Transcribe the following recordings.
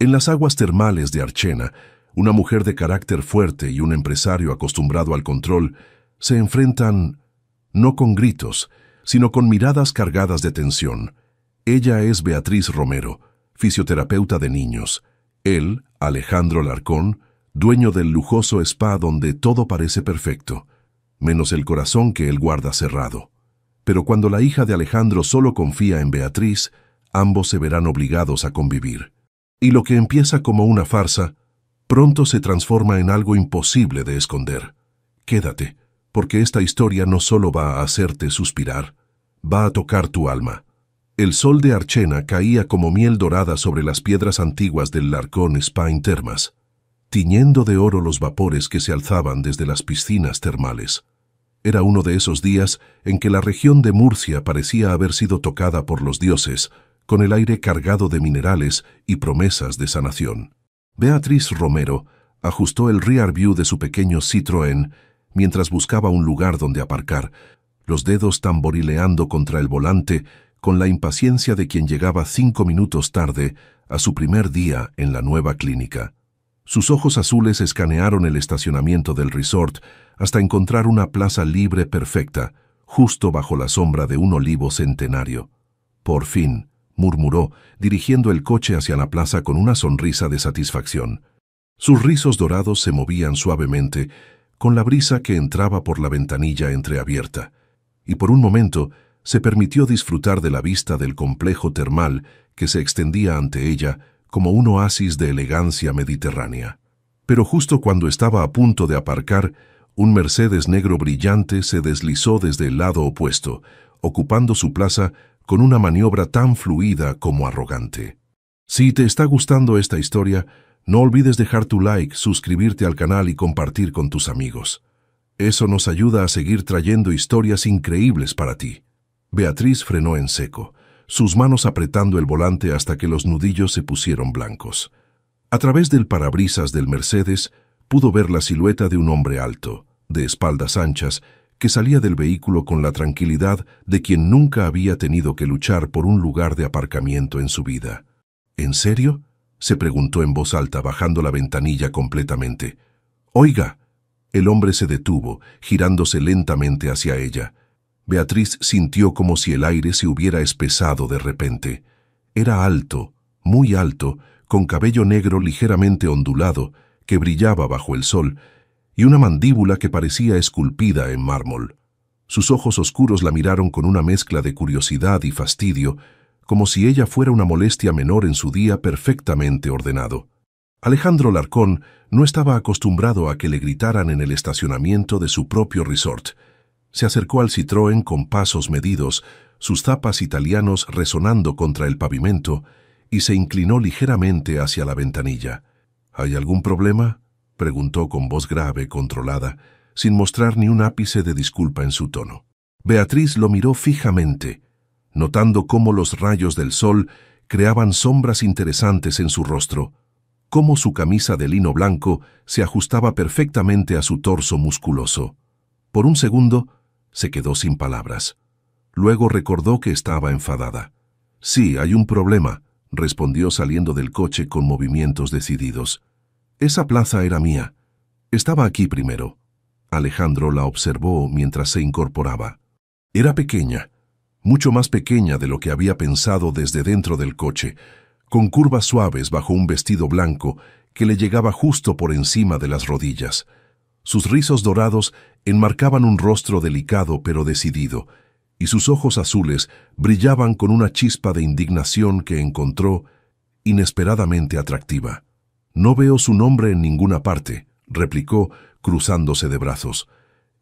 En las aguas termales de Archena, una mujer de carácter fuerte y un empresario acostumbrado al control se enfrentan no con gritos, sino con miradas cargadas de tensión. Ella es Beatriz Romero, fisioterapeuta de niños. Él, Alejandro Larcón, dueño del lujoso spa donde todo parece perfecto, menos el corazón que él guarda cerrado. Pero cuando la hija de Alejandro solo confía en Beatriz, ambos se verán obligados a convivir. Y lo que empieza como una farsa, pronto se transforma en algo imposible de esconder. Quédate, porque esta historia no solo va a hacerte suspirar, va a tocar tu alma. El sol de Archena caía como miel dorada sobre las piedras antiguas del Larcón Spa in Termas, tiñendo de oro los vapores que se alzaban desde las piscinas termales. Era uno de esos días en que la región de Murcia parecía haber sido tocada por los dioses, con el aire cargado de minerales y promesas de sanación. Beatriz Romero ajustó el rear view de su pequeño Citroën mientras buscaba un lugar donde aparcar, los dedos tamborileando contra el volante con la impaciencia de quien llegaba 5 minutos tarde a su primer día en la nueva clínica. Sus ojos azules escanearon el estacionamiento del resort hasta encontrar una plaza libre perfecta, justo bajo la sombra de un olivo centenario. Por fin, murmuró, dirigiendo el coche hacia la plaza con una sonrisa de satisfacción. Sus rizos dorados se movían suavemente con la brisa que entraba por la ventanilla entreabierta, y por un momento se permitió disfrutar de la vista del complejo termal que se extendía ante ella como un oasis de elegancia mediterránea. Pero justo cuando estaba a punto de aparcar, un Mercedes negro brillante se deslizó desde el lado opuesto, ocupando su plaza con una maniobra tan fluida como arrogante. Si te está gustando esta historia, no olvides dejar tu like, suscribirte al canal y compartir con tus amigos. Eso nos ayuda a seguir trayendo historias increíbles para ti. Beatriz frenó en seco, sus manos apretando el volante hasta que los nudillos se pusieron blancos. A través del parabrisas del Mercedes pudo ver la silueta de un hombre alto, de espaldas anchas, que salía del vehículo con la tranquilidad de quien nunca había tenido que luchar por un lugar de aparcamiento en su vida. ¿En serio?, se preguntó en voz alta, bajando la ventanilla completamente. «Oiga». El hombre se detuvo, girándose lentamente hacia ella. Beatriz sintió como si el aire se hubiera espesado de repente. Era alto, muy alto, con cabello negro ligeramente ondulado, que brillaba bajo el sol, y una mandíbula que parecía esculpida en mármol. Sus ojos oscuros la miraron con una mezcla de curiosidad y fastidio, como si ella fuera una molestia menor en su día perfectamente ordenado. Alejandro Larcón no estaba acostumbrado a que le gritaran en el estacionamiento de su propio resort. Se acercó al Citroën con pasos medidos, sus zapas italianos resonando contra el pavimento, y se inclinó ligeramente hacia la ventanilla. «¿Hay algún problema?», preguntó con voz grave, controlada, sin mostrar ni un ápice de disculpa en su tono. Beatriz lo miró fijamente, notando cómo los rayos del sol creaban sombras interesantes en su rostro, cómo su camisa de lino blanco se ajustaba perfectamente a su torso musculoso. Por un segundo, se quedó sin palabras. Luego recordó que estaba enfadada. «Sí, hay un problema», respondió saliendo del coche con movimientos decididos. «Esa plaza era mía. Estaba aquí primero». Alejandro la observó mientras se incorporaba. Era pequeña, mucho más pequeña de lo que había pensado desde dentro del coche, con curvas suaves bajo un vestido blanco que le llegaba justo por encima de las rodillas. Sus rizos dorados enmarcaban un rostro delicado pero decidido, y sus ojos azules brillaban con una chispa de indignación que encontró inesperadamente atractiva. «No veo su nombre en ninguna parte», replicó, cruzándose de brazos.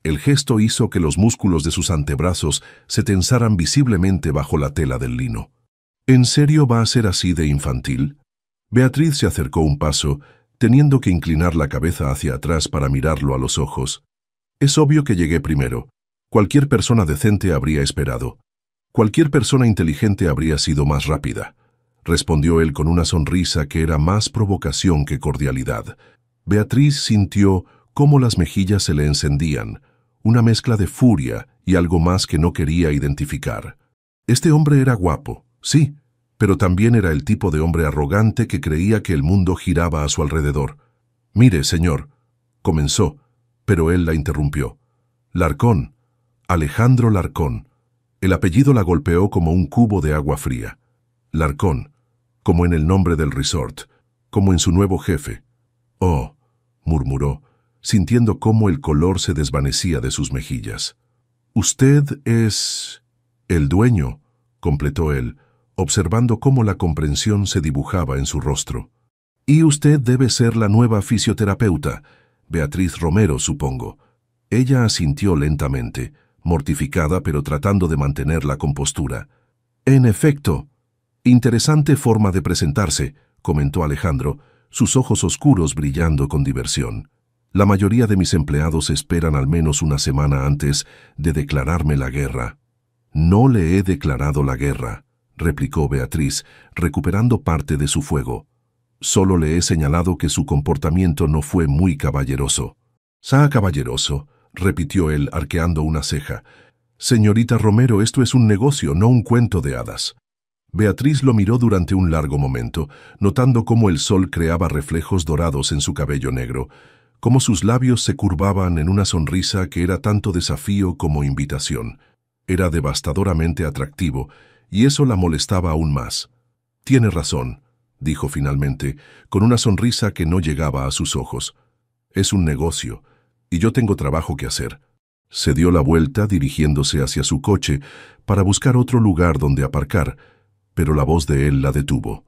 El gesto hizo que los músculos de sus antebrazos se tensaran visiblemente bajo la tela del lino. «¿En serio va a ser así de infantil?». Beatriz se acercó un paso, teniendo que inclinar la cabeza hacia atrás para mirarlo a los ojos. «Es obvio que llegué primero. Cualquier persona decente habría esperado. Cualquier persona inteligente habría sido más rápida», respondió él con una sonrisa que era más provocación que cordialidad. Beatriz sintió cómo las mejillas se le encendían, una mezcla de furia y algo más que no quería identificar. Este hombre era guapo, sí, pero también era el tipo de hombre arrogante que creía que el mundo giraba a su alrededor. «Mire, señor», comenzó, pero él la interrumpió. «Larcón, Alejandro Larcón». El apellido la golpeó como un cubo de agua fría. Larcón, como en el nombre del resort, como en su nuevo jefe. «Oh», murmuró, sintiendo cómo el color se desvanecía de sus mejillas. «Usted es el dueño», completó él, observando cómo la comprensión se dibujaba en su rostro. «Y usted debe ser la nueva fisioterapeuta, Beatriz Romero, supongo». Ella asintió lentamente, mortificada pero tratando de mantener la compostura. «En efecto, interesante forma de presentarse», comentó Alejandro, sus ojos oscuros brillando con diversión. «La mayoría de mis empleados esperan al menos una semana antes de declararme la guerra». «No le he declarado la guerra», replicó Beatriz, recuperando parte de su fuego. «Solo le he señalado que su comportamiento no fue muy caballeroso». «¿Sa caballeroso?», repitió él, arqueando una ceja. «Señorita Romero, esto es un negocio, no un cuento de hadas». Beatriz lo miró durante un largo momento, notando cómo el sol creaba reflejos dorados en su cabello negro, cómo sus labios se curvaban en una sonrisa que era tanto desafío como invitación. Era devastadoramente atractivo, y eso la molestaba aún más. «Tiene razón», dijo finalmente, con una sonrisa que no llegaba a sus ojos. «Es un negocio, y yo tengo trabajo que hacer». Se dio la vuelta dirigiéndose hacia su coche para buscar otro lugar donde aparcar, pero la voz de él la detuvo.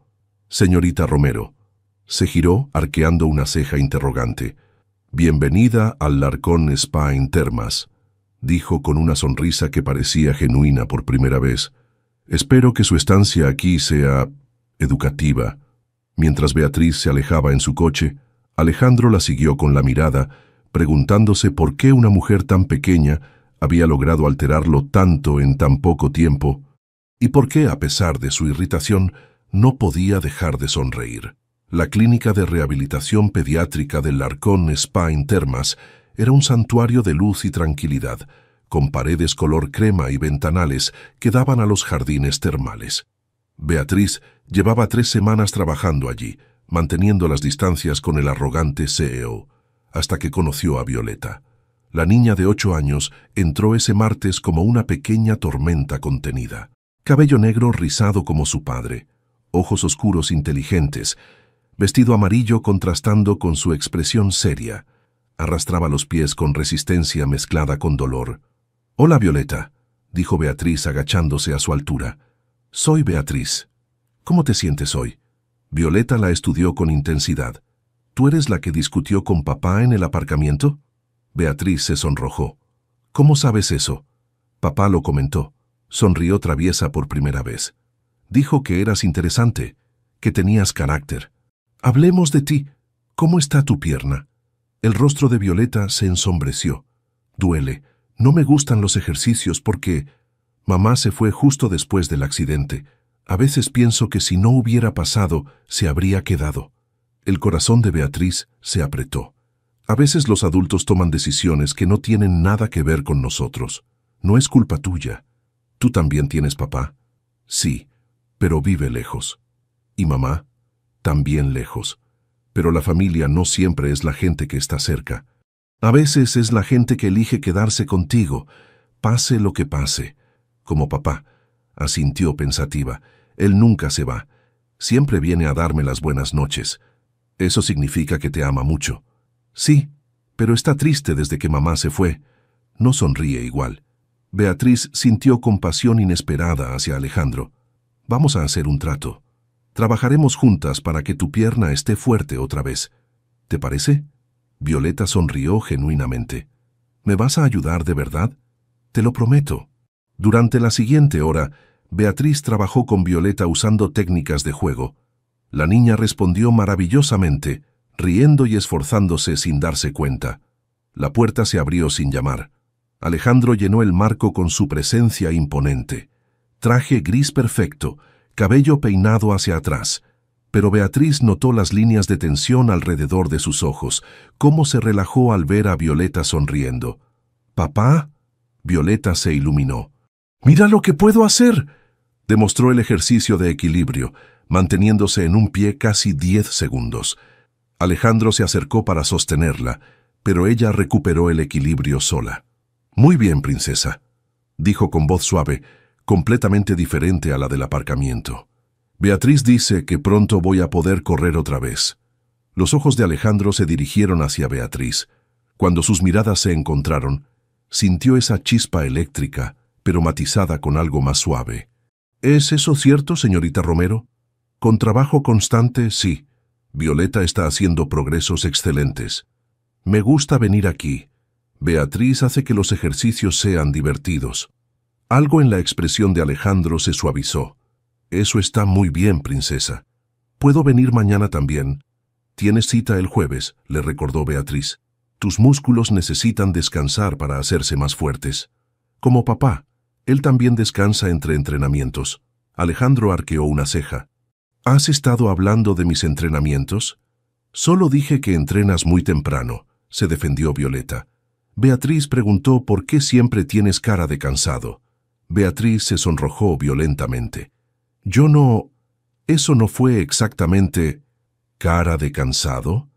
«Señorita Romero». Se giró, arqueando una ceja interrogante. «Bienvenida al Larcón Spa en Termas», dijo con una sonrisa que parecía genuina por primera vez. «Espero que su estancia aquí sea educativa». Mientras Beatriz se alejaba en su coche, Alejandro la siguió con la mirada, preguntándose por qué una mujer tan pequeña había logrado alterarlo tanto en tan poco tiempo, y por qué, a pesar de su irritación, no podía dejar de sonreír. La clínica de rehabilitación pediátrica del Larcón Spa en Termas era un santuario de luz y tranquilidad, con paredes color crema y ventanales que daban a los jardines termales. Beatriz llevaba 3 semanas trabajando allí, manteniendo las distancias con el arrogante CEO, hasta que conoció a Violeta. La niña de 8 años entró ese martes como una pequeña tormenta contenida. Cabello negro rizado como su padre, ojos oscuros inteligentes, vestido amarillo contrastando con su expresión seria. Arrastraba los pies con resistencia mezclada con dolor. «Hola, Violeta», dijo Beatriz agachándose a su altura. «Soy Beatriz. ¿Cómo te sientes hoy?» Violeta la estudió con intensidad. «¿Tú eres la que discutió con papá en el aparcamiento?» Beatriz se sonrojó. «¿Cómo sabes eso?» «Papá lo comentó». Sonrió traviesa por primera vez. «Dijo que eras interesante, que tenías carácter». «Hablemos de ti. ¿Cómo está tu pierna?» El rostro de Violeta se ensombreció. «Duele. No me gustan los ejercicios porque mamá se fue justo después del accidente. A veces pienso que si no hubiera pasado, se habría quedado». El corazón de Beatriz se apretó. A veces los adultos toman decisiones que no tienen nada que ver con nosotros. No es culpa tuya. ¿Tú también tienes papá? Sí, pero vive lejos. ¿Y mamá? También lejos. Pero la familia no siempre es la gente que está cerca. A veces es la gente que elige quedarse contigo, pase lo que pase. Como papá, asintió pensativa. Él nunca se va. Siempre viene a darme las buenas noches. Eso significa que te ama mucho. Sí, pero está triste desde que mamá se fue. No sonríe igual. Beatriz sintió compasión inesperada hacia Alejandro. «Vamos a hacer un trato. Trabajaremos juntas para que tu pierna esté fuerte otra vez. ¿Te parece?» Violeta sonrió genuinamente. «¿Me vas a ayudar de verdad?» «Te lo prometo». Durante la siguiente hora, Beatriz trabajó con Violeta usando técnicas de juego. La niña respondió maravillosamente, riendo y esforzándose sin darse cuenta. La puerta se abrió sin llamar. Alejandro llenó el marco con su presencia imponente. Traje gris perfecto, cabello peinado hacia atrás. Pero Beatriz notó las líneas de tensión alrededor de sus ojos, cómo se relajó al ver a Violeta sonriendo. «¿Papá?» Violeta se iluminó. «¡Mira lo que puedo hacer!» Demostró el ejercicio de equilibrio, manteniéndose en un pie casi 10 segundos. Alejandro se acercó para sostenerla, pero ella recuperó el equilibrio sola. «Muy bien, princesa», dijo con voz suave, completamente diferente a la del aparcamiento. «Beatriz dice que pronto voy a poder correr otra vez». Los ojos de Alejandro se dirigieron hacia Beatriz. Cuando sus miradas se encontraron, sintió esa chispa eléctrica, pero matizada con algo más suave. «¿Es eso cierto, señorita Romero? Con trabajo constante, sí. Violeta está haciendo progresos excelentes. Me gusta venir aquí. Beatriz hace que los ejercicios sean divertidos». Algo en la expresión de Alejandro se suavizó. «Eso está muy bien, princesa. ¿Puedo venir mañana también?» «Tienes cita el jueves», le recordó Beatriz. «Tus músculos necesitan descansar para hacerse más fuertes». «Como papá, él también descansa entre entrenamientos». Alejandro arqueó una ceja. «¿Has estado hablando de mis entrenamientos?» «Solo dije que entrenas muy temprano», se defendió Violeta. Beatriz preguntó por qué siempre tienes cara de cansado. Beatriz se sonrojó violentamente. «Yo no... Eso no fue exactamente... ¿Cara de cansado?»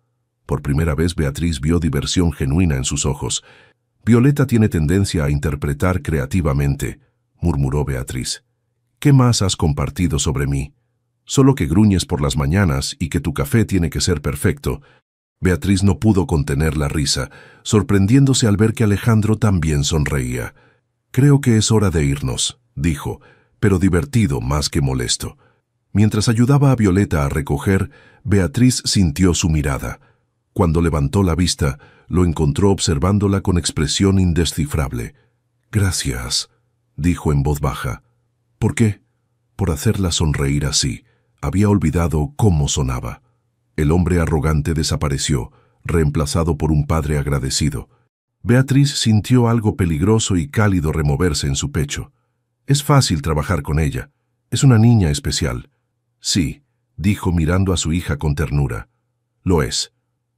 Por primera vez Beatriz vio diversión genuina en sus ojos. «Violeta tiene tendencia a interpretar creativamente», murmuró Beatriz. «¿Qué más has compartido sobre mí? Solo que gruñes por las mañanas y que tu café tiene que ser perfecto». Beatriz no pudo contener la risa, sorprendiéndose al ver que Alejandro también sonreía. «Creo que es hora de irnos», dijo, pero divertido más que molesto. Mientras ayudaba a Violeta a recoger, Beatriz sintió su mirada. Cuando levantó la vista, lo encontró observándola con expresión indescifrable. «Gracias», dijo en voz baja. «¿Por qué?» Por hacerla sonreír así. Había olvidado cómo sonaba. El hombre arrogante desapareció, reemplazado por un padre agradecido. Beatriz sintió algo peligroso y cálido removerse en su pecho. «Es fácil trabajar con ella. Es una niña especial». «Sí», dijo mirando a su hija con ternura. «Lo es».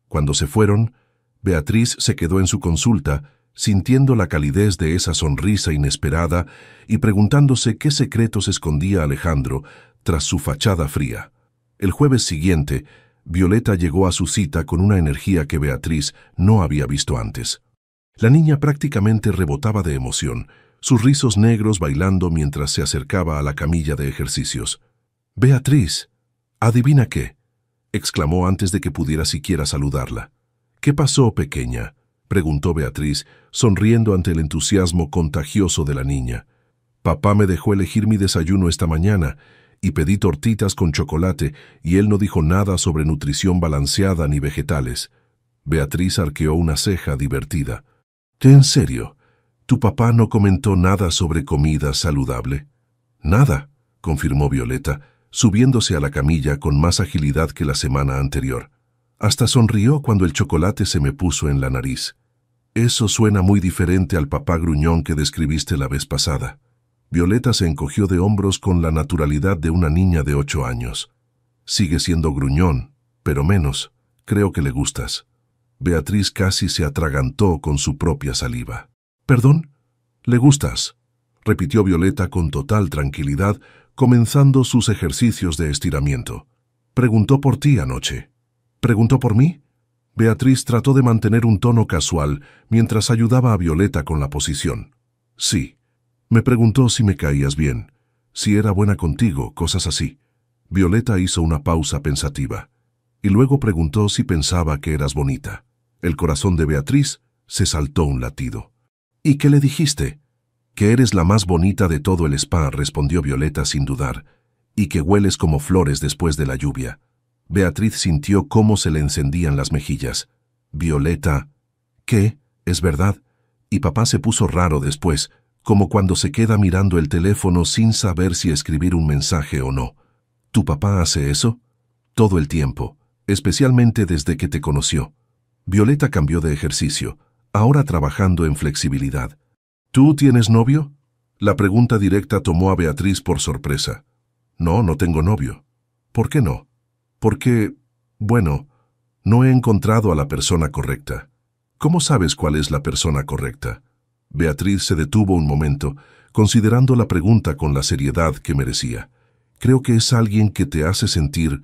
Cuando se fueron, Beatriz se quedó en su consulta, sintiendo la calidez de esa sonrisa inesperada y preguntándose qué secretos escondía Alejandro tras su fachada fría. El jueves siguiente, Violeta llegó a su cita con una energía que Beatriz no había visto antes. La niña prácticamente rebotaba de emoción, sus rizos negros bailando mientras se acercaba a la camilla de ejercicios. «Beatriz, ¿adivina qué?», exclamó antes de que pudiera siquiera saludarla. «¿Qué pasó, pequeña?», preguntó Beatriz, sonriendo ante el entusiasmo contagioso de la niña. «Papá me dejó elegir mi desayuno esta mañana y pedí tortitas con chocolate y él no dijo nada sobre nutrición balanceada ni vegetales». Beatriz arqueó una ceja divertida. «¿En serio? ¿Tu papá no comentó nada sobre comida saludable?» «Nada», confirmó Violeta, subiéndose a la camilla con más agilidad que la semana anterior. «Hasta sonrió cuando el chocolate se me puso en la nariz. Eso suena muy diferente al papá gruñón que describiste la vez pasada». Violeta se encogió de hombros con la naturalidad de una niña de 8 años. «Sigue siendo gruñón, pero menos. Creo que le gustas». Beatriz casi se atragantó con su propia saliva. «¿Perdón? ¿Le gustas?», repitió Violeta con total tranquilidad, comenzando sus ejercicios de estiramiento. «Preguntó por ti anoche». «¿Preguntó por mí?». Beatriz trató de mantener un tono casual mientras ayudaba a Violeta con la posición. «Sí. Me preguntó si me caías bien, si era buena contigo, cosas así». Violeta hizo una pausa pensativa. Y luego preguntó si pensaba que eras bonita. El corazón de Beatriz se saltó un latido. «¿Y qué le dijiste?». «Que eres la más bonita de todo el spa», respondió Violeta sin dudar, «y que hueles como flores después de la lluvia». Beatriz sintió cómo se le encendían las mejillas. «Violeta, ¿qué? ¿Es verdad?». Y papá se puso raro después, como cuando se queda mirando el teléfono sin saber si escribir un mensaje o no. «¿Tu papá hace eso?». «Todo el tiempo, especialmente desde que te conoció». Violeta cambió de ejercicio, ahora trabajando en flexibilidad. «¿Tú tienes novio?». La pregunta directa tomó a Beatriz por sorpresa. «No, no tengo novio». «¿Por qué no?». «Porque, bueno, no he encontrado a la persona correcta». «¿Cómo sabes cuál es la persona correcta?». Beatriz se detuvo un momento, considerando la pregunta con la seriedad que merecía. Creo que es alguien que te hace sentir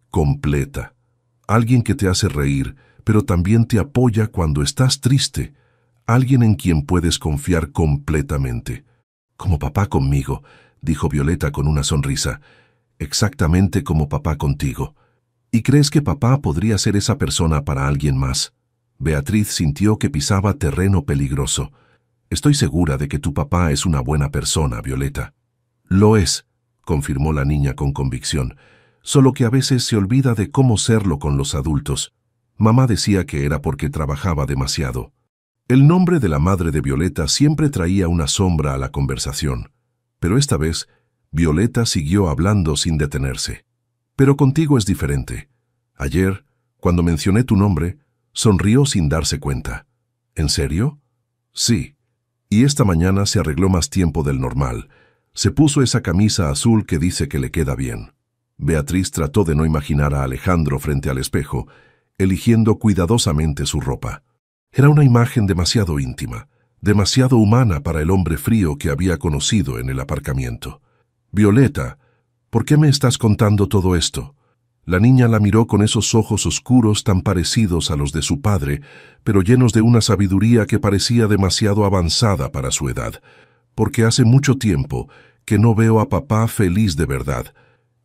completa. Alguien que te hace reír, pero también te apoya cuando estás triste. Alguien en quien puedes confiar completamente. Como papá conmigo, dijo Violeta con una sonrisa. Exactamente como papá contigo. ¿Y crees que papá podría ser esa persona para alguien más? Beatriz sintió que pisaba terreno peligroso. Estoy segura de que tu papá es una buena persona, Violeta. Lo es, confirmó la niña con convicción, solo que a veces se olvida de cómo serlo con los adultos. Mamá decía que era porque trabajaba demasiado. El nombre de la madre de Violeta siempre traía una sombra a la conversación, pero esta vez Violeta siguió hablando sin detenerse. Pero contigo es diferente. Ayer, cuando mencioné tu nombre, sonrió sin darse cuenta. ¿En serio? Sí. Y esta mañana se arregló más tiempo del normal. Se puso esa camisa azul que dice que le queda bien. Beatriz trató de no imaginar a Alejandro frente al espejo, eligiendo cuidadosamente su ropa. Era una imagen demasiado íntima, demasiado humana para el hombre frío que había conocido en el aparcamiento. Violeta, ¿por qué me estás contando todo esto? La niña la miró con esos ojos oscuros tan parecidos a los de su padre, pero llenos de una sabiduría que parecía demasiado avanzada para su edad, porque hace mucho tiempo que no veo a papá feliz de verdad,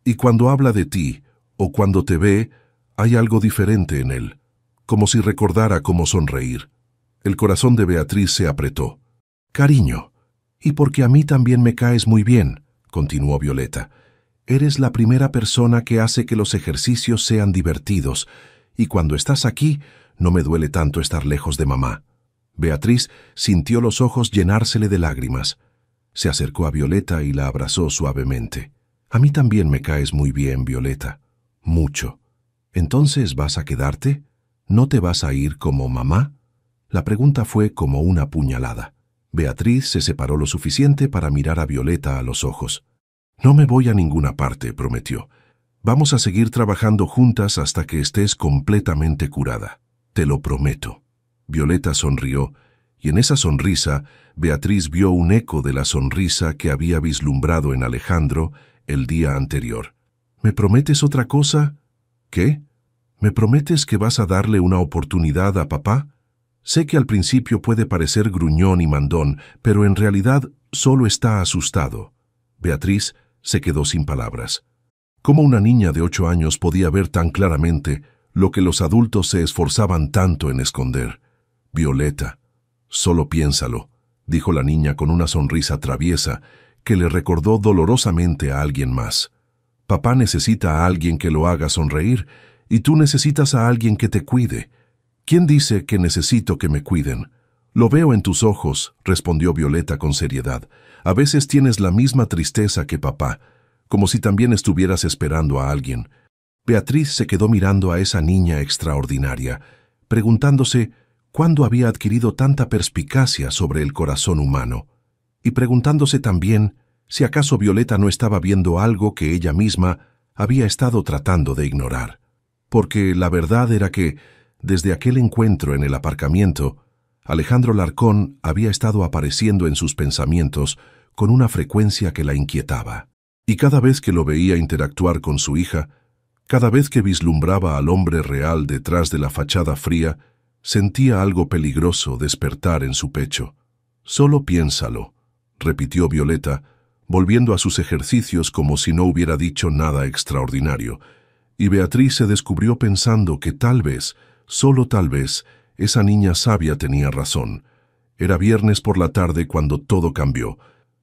y cuando habla de ti, o cuando te ve, hay algo diferente en él, como si recordara cómo sonreír. El corazón de Beatriz se apretó. Cariño, y porque a mí también me caes muy bien, continuó Violeta. Eres la primera persona que hace que los ejercicios sean divertidos, y cuando estás aquí, no me duele tanto estar lejos de mamá. Beatriz sintió los ojos llenársele de lágrimas. Se acercó a Violeta y la abrazó suavemente. A mí también me caes muy bien, Violeta. Mucho. ¿Entonces vas a quedarte? ¿No te vas a ir como mamá? La pregunta fue como una puñalada. Beatriz se separó lo suficiente para mirar a Violeta a los ojos. No me voy a ninguna parte, prometió. Vamos a seguir trabajando juntas hasta que estés completamente curada. Te lo prometo. Violeta sonrió, y en esa sonrisa, Beatriz vio un eco de la sonrisa que había vislumbrado en Alejandro el día anterior. ¿Me prometes otra cosa? ¿Qué? ¿Me prometes que vas a darle una oportunidad a papá? Sé que al principio puede parecer gruñón y mandón, pero en realidad solo está asustado. Beatriz se quedó sin palabras. ¿Cómo una niña de 8 años podía ver tan claramente lo que los adultos se esforzaban tanto en esconder? Violeta, solo piénsalo, dijo la niña con una sonrisa traviesa que le recordó dolorosamente a alguien más. Papá necesita a alguien que lo haga sonreír y tú necesitas a alguien que te cuide. ¿Quién dice que necesito que me cuiden? Lo veo en tus ojos, respondió Violeta con seriedad. A veces tienes la misma tristeza que papá, como si también estuvieras esperando a alguien. Beatriz se quedó mirando a esa niña extraordinaria, preguntándose cuándo había adquirido tanta perspicacia sobre el corazón humano, y preguntándose también si acaso Violeta no estaba viendo algo que ella misma había estado tratando de ignorar. Porque la verdad era que, desde aquel encuentro en el aparcamiento, Alejandro Larcón había estado apareciendo en sus pensamientos con una frecuencia que la inquietaba. Y cada vez que lo veía interactuar con su hija, cada vez que vislumbraba al hombre real detrás de la fachada fría, sentía algo peligroso despertar en su pecho. Solo piénsalo, repitió Violeta, volviendo a sus ejercicios como si no hubiera dicho nada extraordinario, y Beatriz se descubrió pensando que tal vez, solo tal vez, esa niña sabia tenía razón. Era viernes por la tarde cuando todo cambió.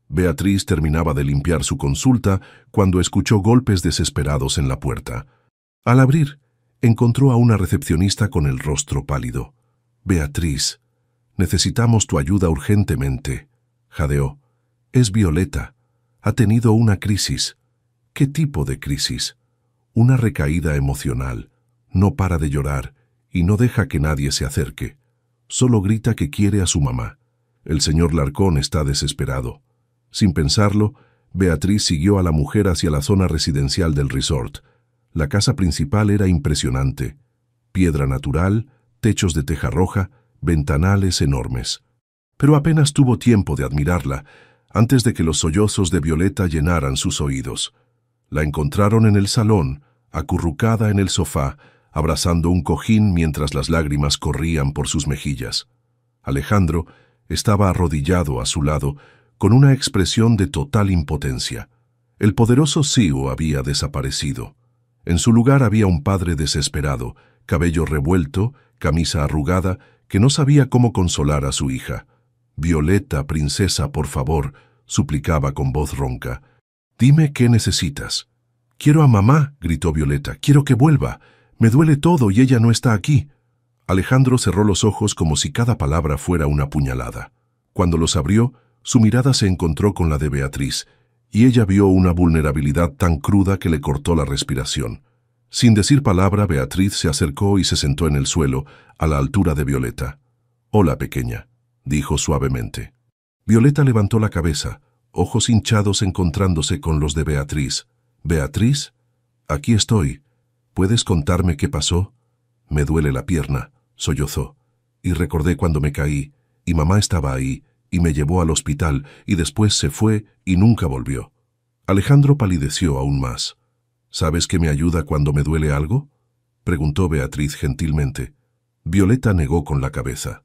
Beatriz terminaba de limpiar su consulta cuando escuchó golpes desesperados en la puerta. Al abrir, encontró a una recepcionista con el rostro pálido. «Beatriz, necesitamos tu ayuda urgentemente», jadeó. «Es Violeta. Ha tenido una crisis». «¿Qué tipo de crisis?» «Una recaída emocional. No para de llorar y no deja que nadie se acerque. Solo grita que quiere a su mamá. El señor Larcón está desesperado». Sin pensarlo, Beatriz siguió a la mujer hacia la zona residencial del resort. La casa principal era impresionante. Piedra natural, techos de teja roja, ventanales enormes. Pero apenas tuvo tiempo de admirarla. antes de que los sollozos de Violeta llenaran sus oídos. La encontraron en el salón, acurrucada en el sofá, abrazando un cojín mientras las lágrimas corrían por sus mejillas. Alejandro estaba arrodillado a su lado, con una expresión de total impotencia. El poderoso Siu había desaparecido. En su lugar había un padre desesperado, cabello revuelto, camisa arrugada, que no sabía cómo consolar a su hija. «Violeta, princesa, por favor», suplicaba con voz ronca. «Dime qué necesitas». «Quiero a mamá», gritó Violeta. «Quiero que vuelva. Me duele todo y ella no está aquí». Alejandro cerró los ojos como si cada palabra fuera una puñalada. Cuando los abrió, su mirada se encontró con la de Beatriz, y ella vio una vulnerabilidad tan cruda que le cortó la respiración. Sin decir palabra, Beatriz se acercó y se sentó en el suelo, a la altura de Violeta. «Hola, pequeña», dijo suavemente. Violeta levantó la cabeza, ojos hinchados encontrándose con los de Beatriz. «¿Beatriz? Aquí estoy. ¿Puedes contarme qué pasó?» «Me duele la pierna», sollozó. «Y recordé cuando me caí, y mamá estaba ahí, y me llevó al hospital, y después se fue y nunca volvió». Alejandro palideció aún más. «¿Sabes qué me ayuda cuando me duele algo?», preguntó Beatriz gentilmente. Violeta negó con la cabeza.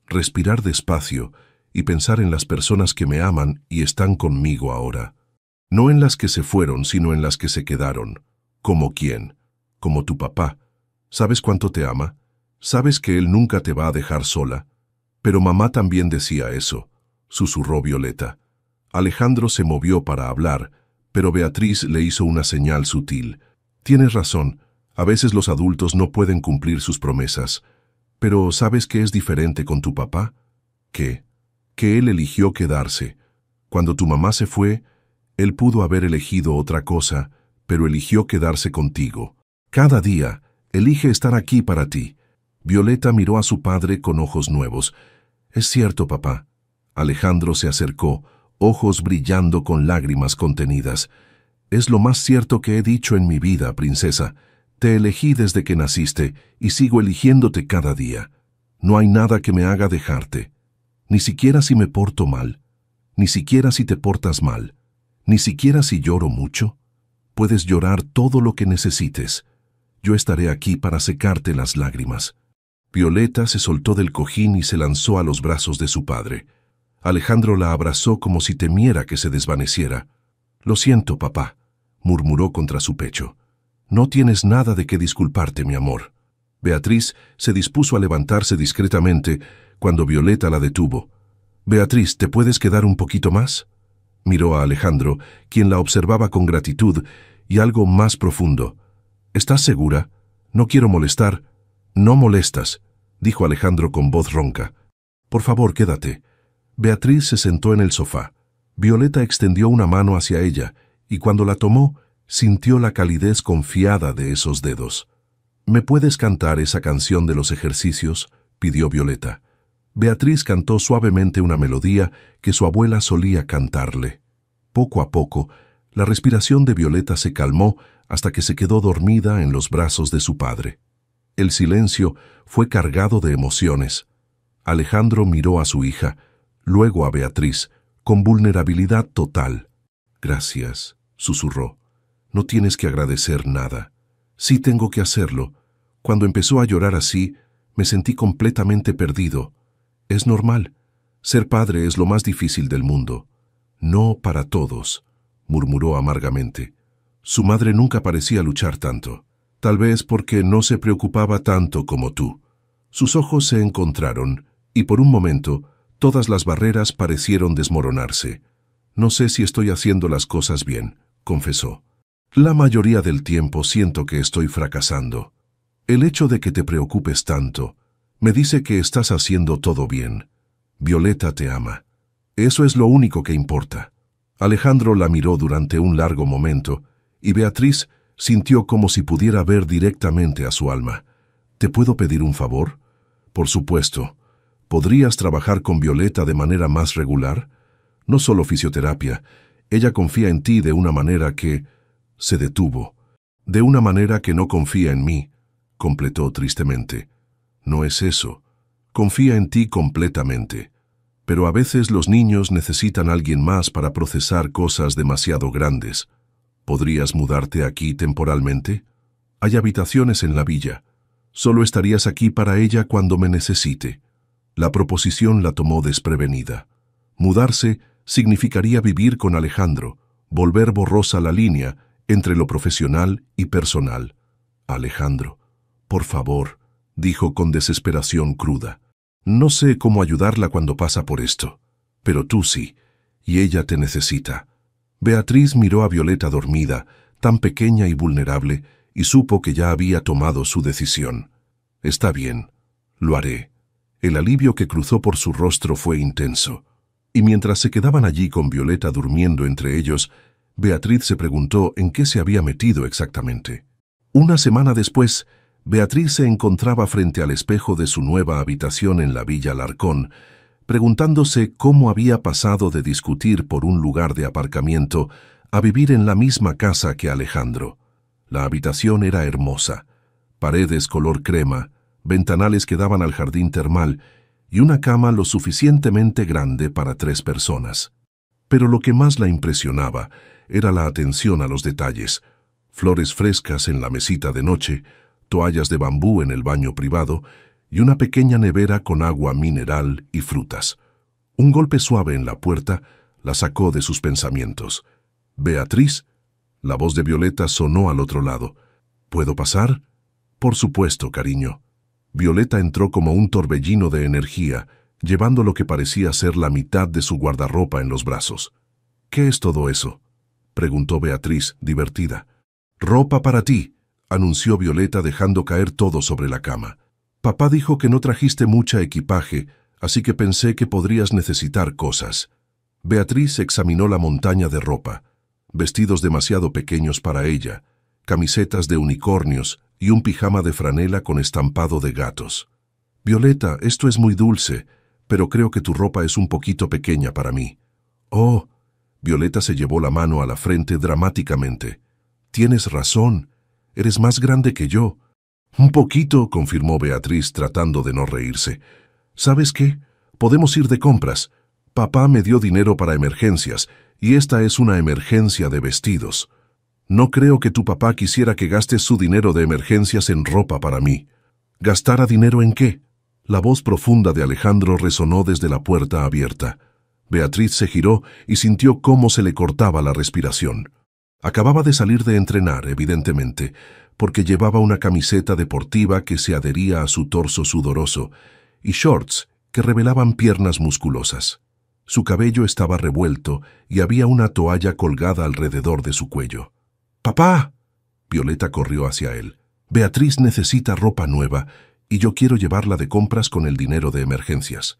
«Respirar despacio y pensar en las personas que me aman y están conmigo ahora. No en las que se fueron, sino en las que se quedaron. ¿Como quién? Como tu papá. ¿Sabes cuánto te ama? ¿Sabes que él nunca te va a dejar sola? Pero mamá también decía eso», susurró Violeta. Alejandro se movió para hablar, pero Beatriz le hizo una señal sutil. «Tienes razón, a veces los adultos no pueden cumplir sus promesas. Pero ¿sabes qué es diferente con tu papá? ¿Qué? Que él eligió quedarse. Cuando tu mamá se fue, él pudo haber elegido otra cosa, pero eligió quedarse contigo. Cada día, elige estar aquí para ti». Violeta miró a su padre con ojos nuevos. «Es cierto, papá». Alejandro se acercó, ojos brillando con lágrimas contenidas. «Es lo más cierto que he dicho en mi vida, princesa. Te elegí desde que naciste y sigo eligiéndote cada día. No hay nada que me haga dejarte. Ni siquiera si me porto mal. Ni siquiera si te portas mal. Ni siquiera si lloro mucho. Puedes llorar todo lo que necesites. Yo estaré aquí para secarte las lágrimas». Violeta se soltó del cojín y se lanzó a los brazos de su padre. Alejandro la abrazó como si temiera que se desvaneciera. «Lo siento, papá», murmuró contra su pecho. «No tienes nada de qué disculparte, mi amor». Beatriz se dispuso a levantarse discretamente cuando Violeta la detuvo. «Beatriz, ¿te puedes quedar un poquito más?». Miró a Alejandro, quien la observaba con gratitud y algo más profundo. «¿Estás segura? No quiero molestar». «No molestas», dijo Alejandro con voz ronca. «Por favor, quédate». Beatriz se sentó en el sofá. Violeta extendió una mano hacia ella, y cuando la tomó, sintió la calidez confiada de esos dedos. «¿Me puedes cantar esa canción de los ejercicios?», pidió Violeta. Beatriz cantó suavemente una melodía que su abuela solía cantarle. Poco a poco, la respiración de Violeta se calmó hasta que se quedó dormida en los brazos de su padre. El silencio fue cargado de emociones. Alejandro miró a su hija, luego a Beatriz, con vulnerabilidad total. «Gracias», susurró. «No tienes que agradecer nada. Sí tengo que hacerlo. Cuando empezó a llorar así, me sentí completamente perdido. Es normal. Ser padre es lo más difícil del mundo». «No para todos», murmuró amargamente. Su madre nunca parecía luchar tanto. Tal vez porque no se preocupaba tanto como tú. Sus ojos se encontraron, y por un momento, todas las barreras parecieron desmoronarse. «No sé si estoy haciendo las cosas bien», confesó. «La mayoría del tiempo siento que estoy fracasando. El hecho de que te preocupes tanto me dice que estás haciendo todo bien. Violeta te ama. Eso es lo único que importa». Alejandro la miró durante un largo momento, y Beatriz sintió como si pudiera ver directamente a su alma. «¿Te puedo pedir un favor?». «Por supuesto. ¿Podrías trabajar con Violeta de manera más regular? No solo fisioterapia. Ella confía en ti de una manera que…». Se detuvo. «De una manera que no confía en mí», completó tristemente. «No es eso. Confía en ti completamente». Pero a veces los niños necesitan a alguien más para procesar cosas demasiado grandes. ¿Podrías mudarte aquí temporalmente? Hay habitaciones en la villa. Solo estarías aquí para ella cuando me necesite. La proposición la tomó desprevenida. Mudarse significaría vivir con Alejandro, volver borrosa la línea entre lo profesional y personal. Alejandro, por favor, dijo con desesperación cruda. No sé cómo ayudarla cuando pasa por esto, pero tú sí, y ella te necesita. Beatriz miró a Violeta dormida, tan pequeña y vulnerable, y supo que ya había tomado su decisión. Está bien, lo haré. El alivio que cruzó por su rostro fue intenso. Y mientras se quedaban allí con Violeta durmiendo entre ellos, Beatriz se preguntó en qué se había metido exactamente. Una semana después, Beatriz se encontraba frente al espejo de su nueva habitación en la Villa Larcón, preguntándose cómo había pasado de discutir por un lugar de aparcamiento a vivir en la misma casa que Alejandro. La habitación era hermosa, paredes color crema, ventanales que daban al jardín termal y una cama lo suficientemente grande para 3 personas. Pero lo que más la impresionaba era la atención a los detalles: flores frescas en la mesita de noche, toallas de bambú en el baño privado y una pequeña nevera con agua mineral y frutas. Un golpe suave en la puerta la sacó de sus pensamientos. «¿Beatriz?» La voz de Violeta sonó al otro lado. «¿Puedo pasar?» «Por supuesto, cariño». Violeta entró como un torbellino de energía, llevando lo que parecía ser la mitad de su guardarropa en los brazos. «¿Qué es todo eso?», preguntó Beatriz, divertida. «Ropa para ti», anunció Violeta dejando caer todo sobre la cama. «Papá dijo que no trajiste mucha equipaje, así que pensé que podrías necesitar cosas». Beatriz examinó la montaña de ropa, vestidos demasiado pequeños para ella, camisetas de unicornios y un pijama de franela con estampado de gatos. «Violeta, esto es muy dulce, pero creo que tu ropa es un poquito pequeña para mí». «Oh», Violeta se llevó la mano a la frente dramáticamente. «Tienes razón, eres más grande que yo». «Un poquito», confirmó Beatriz tratando de no reírse. «¿Sabes qué? Podemos ir de compras. Papá me dio dinero para emergencias, y esta es una emergencia de vestidos. No creo que tu papá quisiera que gastes su dinero de emergencias en ropa para mí». «¿Gastara dinero en qué?». La voz profunda de Alejandro resonó desde la puerta abierta. Beatriz se giró y sintió cómo se le cortaba la respiración. Acababa de salir de entrenar, evidentemente, porque llevaba una camiseta deportiva que se adhería a su torso sudoroso y shorts que revelaban piernas musculosas. Su cabello estaba revuelto y había una toalla colgada alrededor de su cuello. «¡Papá!». Violeta corrió hacia él. «Beatriz necesita ropa nueva y yo quiero llevarla de compras con el dinero de emergencias».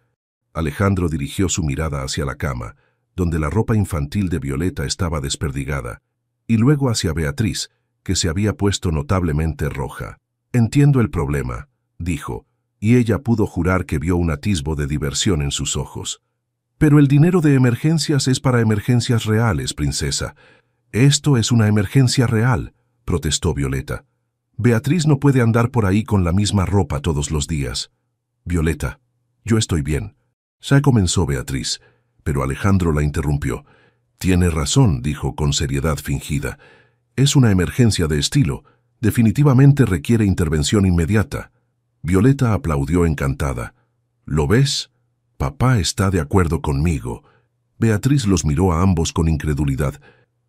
Alejandro dirigió su mirada hacia la cama, donde la ropa infantil de Violeta estaba desperdigada, y luego hacia Beatriz, que se había puesto notablemente roja. «Entiendo el problema», dijo, y ella pudo jurar que vio un atisbo de diversión en sus ojos. «Pero el dinero de emergencias es para emergencias reales, princesa. Esto es una emergencia real», protestó Violeta. «Beatriz no puede andar por ahí con la misma ropa todos los días». «Violeta, yo estoy bien». Ya comenzó Beatriz, pero Alejandro la interrumpió. «Tiene razón», dijo con seriedad fingida. «Es una emergencia de estilo. Definitivamente requiere intervención inmediata». Violeta aplaudió encantada. «¿Lo ves? Papá está de acuerdo conmigo». Beatriz los miró a ambos con incredulidad.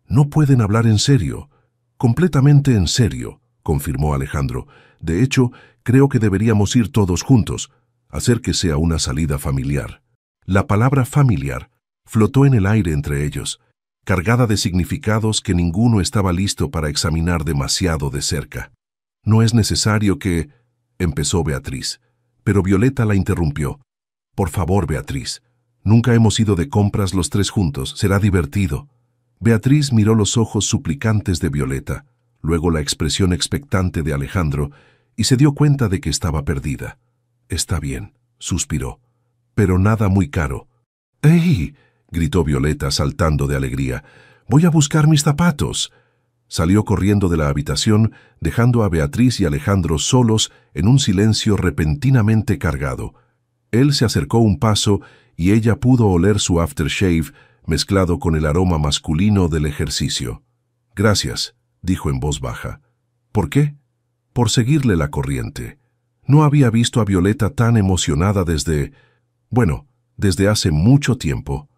«No pueden hablar en serio». «Completamente en serio», confirmó Alejandro. «De hecho, creo que deberíamos ir todos juntos, hacer que sea una salida familiar». La palabra familiar flotó en el aire entre ellos, cargada de significados que ninguno estaba listo para examinar demasiado de cerca. «No es necesario que…», empezó Beatriz, pero Violeta la interrumpió. «Por favor, Beatriz, nunca hemos ido de compras los 3 juntos, será divertido». Beatriz miró los ojos suplicantes de Violeta, luego la expresión expectante de Alejandro, y se dio cuenta de que estaba perdida. «Está bien», suspiró, «pero nada muy caro». «¡Ey!», gritó Violeta saltando de alegría. «Voy a buscar mis zapatos». Salió corriendo de la habitación, dejando a Beatriz y Alejandro solos en un silencio repentinamente cargado. Él se acercó un paso y ella pudo oler su aftershave mezclado con el aroma masculino del ejercicio. «Gracias», dijo en voz baja. «¿Por qué?» «Por seguirle la corriente. No había visto a Violeta tan emocionada desde hace mucho tiempo».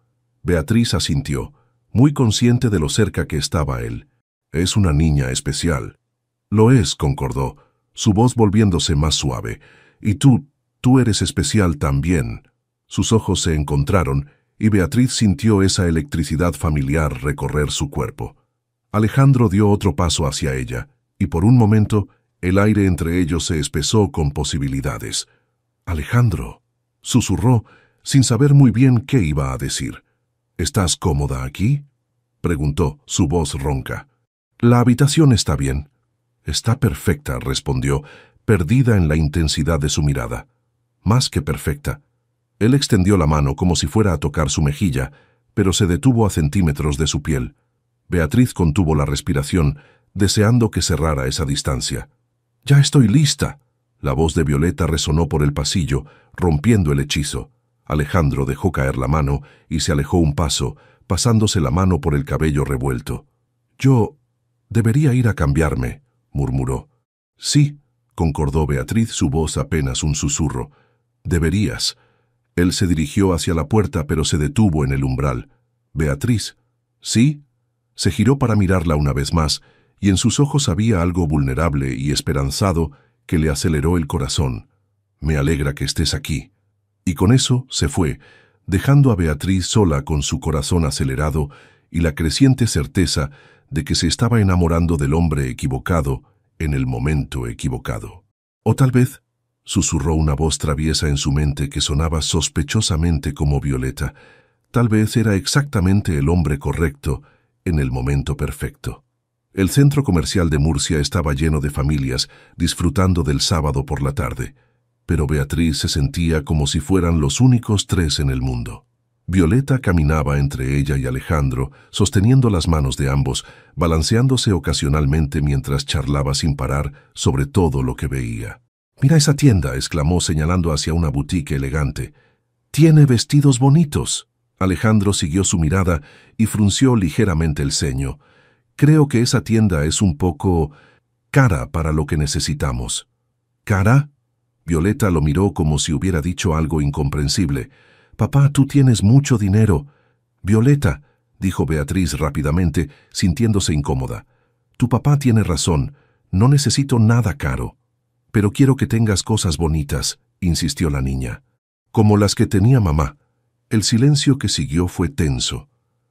Beatriz asintió, muy consciente de lo cerca que estaba él. «Es una niña especial». «Lo es», concordó, su voz volviéndose más suave. «Y tú eres especial también». Sus ojos se encontraron y Beatriz sintió esa electricidad familiar recorrer su cuerpo. Alejandro dio otro paso hacia ella, y por un momento el aire entre ellos se espesó con posibilidades. «Alejandro», susurró, sin saber muy bien qué iba a decir. «¿Estás cómoda aquí?», preguntó, su voz ronca. «La habitación está bien». «Está perfecta», respondió, perdida en la intensidad de su mirada. «Más que perfecta». Él extendió la mano como si fuera a tocar su mejilla, pero se detuvo a centímetros de su piel. Beatriz contuvo la respiración, deseando que cerrara esa distancia. «Ya estoy lista». La voz de Violeta resonó por el pasillo, rompiendo el hechizo. Alejandro dejó caer la mano y se alejó un paso, pasándose la mano por el cabello revuelto. «Yo debería ir a cambiarme», murmuró. «Sí», concordó Beatriz, su voz apenas un susurro. «Deberías». Él se dirigió hacia la puerta, pero se detuvo en el umbral. «Beatriz». «¿Sí?» Se giró para mirarla una vez más, y en sus ojos había algo vulnerable y esperanzado que le aceleró el corazón. «Me alegra que estés aquí». Y con eso se fue, dejando a Beatriz sola con su corazón acelerado y la creciente certeza de que se estaba enamorando del hombre equivocado en el momento equivocado. «O tal vez», susurró una voz traviesa en su mente que sonaba sospechosamente como Violeta, «tal vez era exactamente el hombre correcto en el momento perfecto». El centro comercial de Murcia estaba lleno de familias disfrutando del sábado por la tarde, pero Beatriz se sentía como si fueran los únicos tres en el mundo. Violeta caminaba entre ella y Alejandro, sosteniendo las manos de ambos, balanceándose ocasionalmente mientras charlaba sin parar sobre todo lo que veía. «Mira esa tienda», exclamó señalando hacia una boutique elegante. «Tiene vestidos bonitos». Alejandro siguió su mirada y frunció ligeramente el ceño. «Creo que esa tienda es un poco cara para lo que necesitamos». «¿Cara?». Violeta lo miró como si hubiera dicho algo incomprensible. «Papá, tú tienes mucho dinero». «Violeta», dijo Beatriz rápidamente, sintiéndose incómoda. «Tu papá tiene razón. No necesito nada caro». «Pero quiero que tengas cosas bonitas», insistió la niña. «Como las que tenía mamá». El silencio que siguió fue tenso.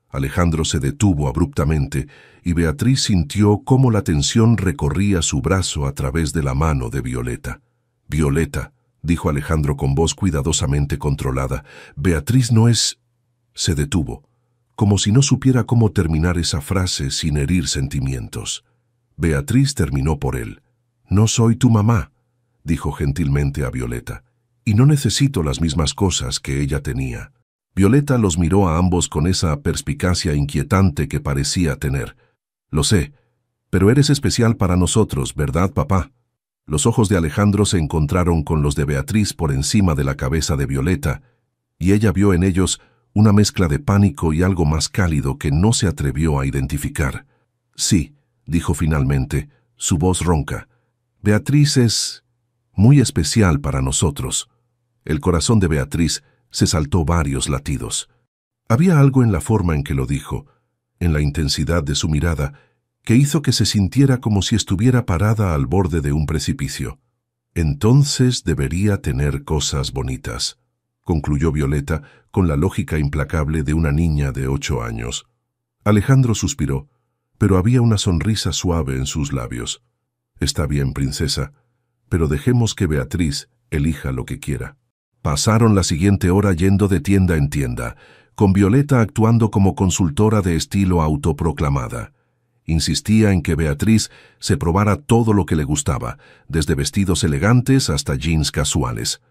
Alejandro se detuvo abruptamente y Beatriz sintió cómo la tensión recorría su brazo a través de la mano de Violeta. «Violeta», dijo Alejandro con voz cuidadosamente controlada, «Beatriz no es...». Se detuvo, como si no supiera cómo terminar esa frase sin herir sentimientos. Beatriz terminó por él. «No soy tu mamá», dijo gentilmente a Violeta, «y no necesito las mismas cosas que ella tenía». Violeta los miró a ambos con esa perspicacia inquietante que parecía tener. «Lo sé, pero eres especial para nosotros, ¿verdad, papá?». Los ojos de Alejandro se encontraron con los de Beatriz por encima de la cabeza de Violeta, y ella vio en ellos una mezcla de pánico y algo más cálido que no se atrevió a identificar. «Sí», dijo finalmente, su voz ronca. «Beatriz es muy especial para nosotros». El corazón de Beatriz se saltó varios latidos. Había algo en la forma en que lo dijo, en la intensidad de su mirada, que hizo que se sintiera como si estuviera parada al borde de un precipicio. «Entonces debería tener cosas bonitas», concluyó Violeta con la lógica implacable de una niña de 8 años. Alejandro suspiró, pero había una sonrisa suave en sus labios. «Está bien, princesa, pero dejemos que Beatriz elija lo que quiera». Pasaron la siguiente hora yendo de tienda en tienda, con Violeta actuando como consultora de estilo autoproclamada. Insistía en que Beatriz se probara todo lo que le gustaba, desde vestidos elegantes hasta jeans casuales.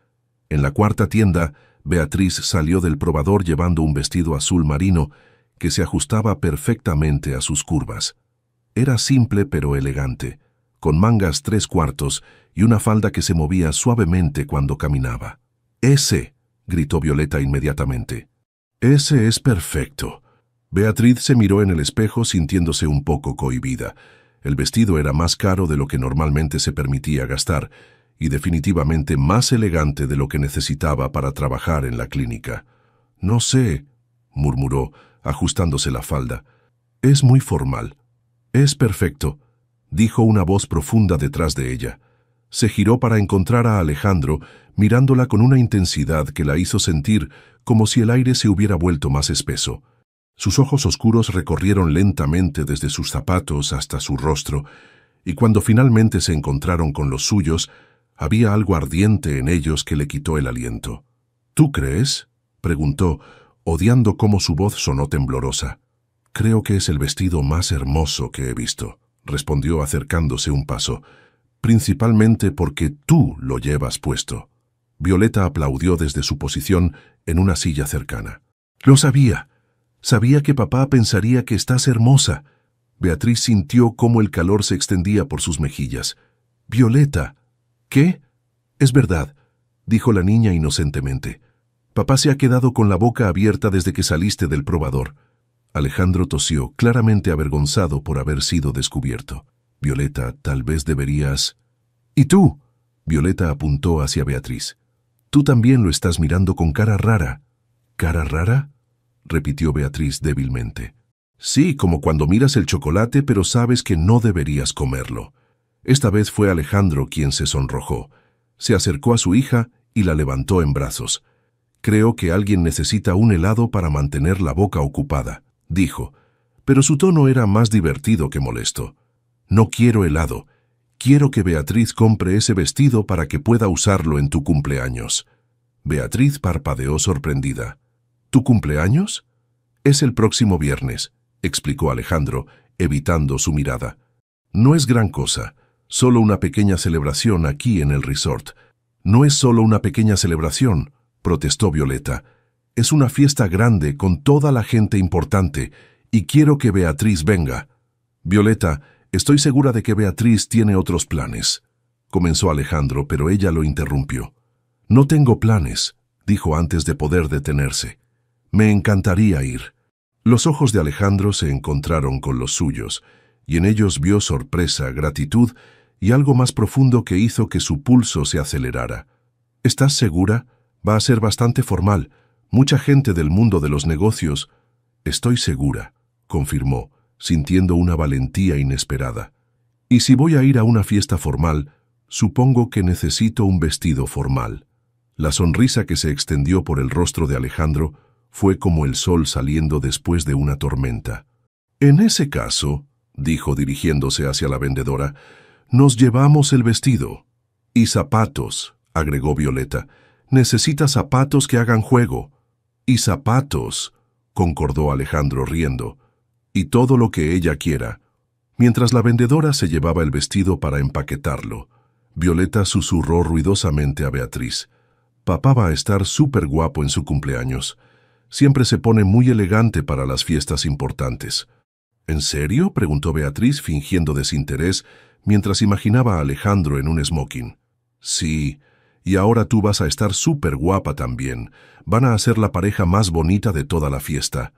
En la cuarta tienda, Beatriz salió del probador llevando un vestido azul marino que se ajustaba perfectamente a sus curvas. Era simple pero elegante, con mangas 3/4 y una falda que se movía suavemente cuando caminaba. «Ese», gritó Violeta inmediatamente. Ese es perfecto. Beatriz se miró en el espejo sintiéndose un poco cohibida. El vestido era más caro de lo que normalmente se permitía gastar y definitivamente más elegante de lo que necesitaba para trabajar en la clínica. No sé, murmuró, ajustándose la falda. Es muy formal. Es perfecto, dijo una voz profunda detrás de ella. Se giró para encontrar a Alejandro, mirándola con una intensidad que la hizo sentir como si el aire se hubiera vuelto más espeso. Sus ojos oscuros recorrieron lentamente desde sus zapatos hasta su rostro, y cuando finalmente se encontraron con los suyos, había algo ardiente en ellos que le quitó el aliento. ¿Tú crees?, preguntó, odiando cómo su voz sonó temblorosa. Creo que es el vestido más hermoso que he visto, respondió acercándose un paso, principalmente porque tú lo llevas puesto. Violeta aplaudió desde su posición en una silla cercana. Lo sabía. Sabía que papá pensaría que estás hermosa. Beatriz sintió cómo el calor se extendía por sus mejillas. Violeta. ¿Qué? Es verdad, dijo la niña inocentemente. Papá se ha quedado con la boca abierta desde que saliste del probador. Alejandro tosió, claramente avergonzado por haber sido descubierto. Violeta, tal vez deberías... ¿Y tú? Violeta apuntó hacia Beatriz. Tú también lo estás mirando con cara rara. ¿Cara rara?, repitió Beatriz débilmente. Sí, como cuando miras el chocolate pero sabes que no deberías comerlo. Esta vez fue Alejandro quien se sonrojó. Se acercó a su hija y la levantó en brazos. Creo que alguien necesita un helado para mantener la boca ocupada, dijo, pero su tono era más divertido que molesto. No quiero helado. Quiero que Beatriz compre ese vestido para que pueda usarlo en tu cumpleaños. Beatriz parpadeó sorprendida. ¿Tu cumpleaños? Es el próximo viernes, explicó Alejandro, evitando su mirada. No es gran cosa, solo una pequeña celebración aquí en el resort. No es solo una pequeña celebración, protestó Violeta. Es una fiesta grande con toda la gente importante y quiero que Beatriz venga. Violeta, estoy segura de que Beatriz tiene otros planes, comenzó Alejandro, pero ella lo interrumpió. No tengo planes, dijo antes de poder detenerse. Me encantaría ir. Los ojos de Alejandro se encontraron con los suyos, y en ellos vio sorpresa, gratitud y algo más profundo que hizo que su pulso se acelerara. ¿Estás segura? Va a ser bastante formal. Mucha gente del mundo de los negocios. Estoy segura, confirmó, sintiendo una valentía inesperada. Y si voy a ir a una fiesta formal, supongo que necesito un vestido formal. La sonrisa que se extendió por el rostro de Alejandro fue como el sol saliendo después de una tormenta. En ese caso, dijo dirigiéndose hacia la vendedora, nos llevamos el vestido. Y zapatos, agregó Violeta. Necesita zapatos que hagan juego. Y zapatos, concordó Alejandro riendo. Y todo lo que ella quiera. Mientras la vendedora se llevaba el vestido para empaquetarlo, Violeta susurró ruidosamente a Beatriz. Papá va a estar súper guapo en su cumpleaños. Siempre se pone muy elegante para las fiestas importantes. ¿En serio?, preguntó Beatriz fingiendo desinterés mientras imaginaba a Alejandro en un smoking. Sí, y ahora tú vas a estar súper guapa también. Van a ser la pareja más bonita de toda la fiesta.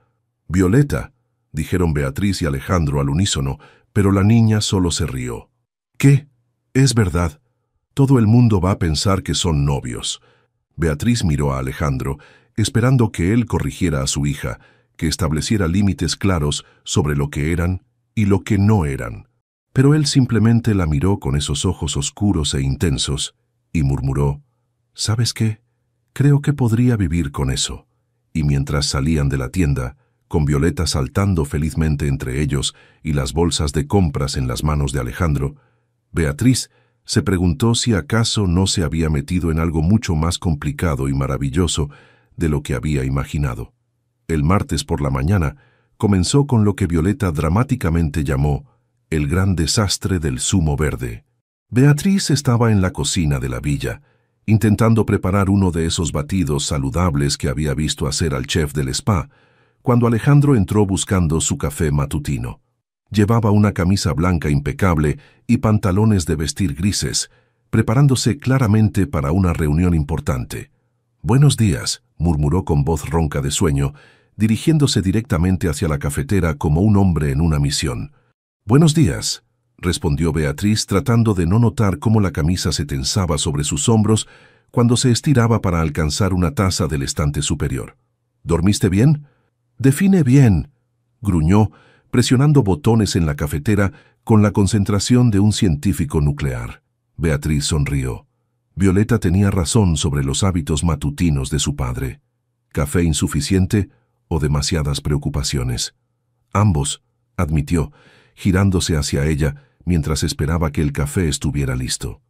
Violeta, dijeron Beatriz y Alejandro al unísono, pero la niña solo se rió. ¿Qué? Es verdad. Todo el mundo va a pensar que son novios. Beatriz miró a Alejandro, esperando que él corrigiera a su hija, que estableciera límites claros sobre lo que eran y lo que no eran. Pero él simplemente la miró con esos ojos oscuros e intensos y murmuró, ¿sabes qué? Creo que podría vivir con eso. Y mientras salían de la tienda, con Violeta saltando felizmente entre ellos y las bolsas de compras en las manos de Alejandro, Beatriz se preguntó si acaso no se había metido en algo mucho más complicado y maravilloso de lo que había imaginado. El martes por la mañana comenzó con lo que Violeta dramáticamente llamó el gran desastre del zumo verde. Beatriz estaba en la cocina de la villa, intentando preparar uno de esos batidos saludables que había visto hacer al chef del spa, cuando Alejandro entró buscando su café matutino. Llevaba una camisa blanca impecable y pantalones de vestir grises, preparándose claramente para una reunión importante. Buenos días, murmuró con voz ronca de sueño, dirigiéndose directamente hacia la cafetera como un hombre en una misión. Buenos días, respondió Beatriz tratando de no notar cómo la camisa se tensaba sobre sus hombros cuando se estiraba para alcanzar una taza del estante superior. ¿Dormiste bien? Define bien, gruñó, presionando botones en la cafetera con la concentración de un científico nuclear. Beatriz sonrió. Violeta tenía razón sobre los hábitos matutinos de su padre. ¿Café insuficiente o demasiadas preocupaciones? Ambos, admitió, girándose hacia ella mientras esperaba que el café estuviera listo.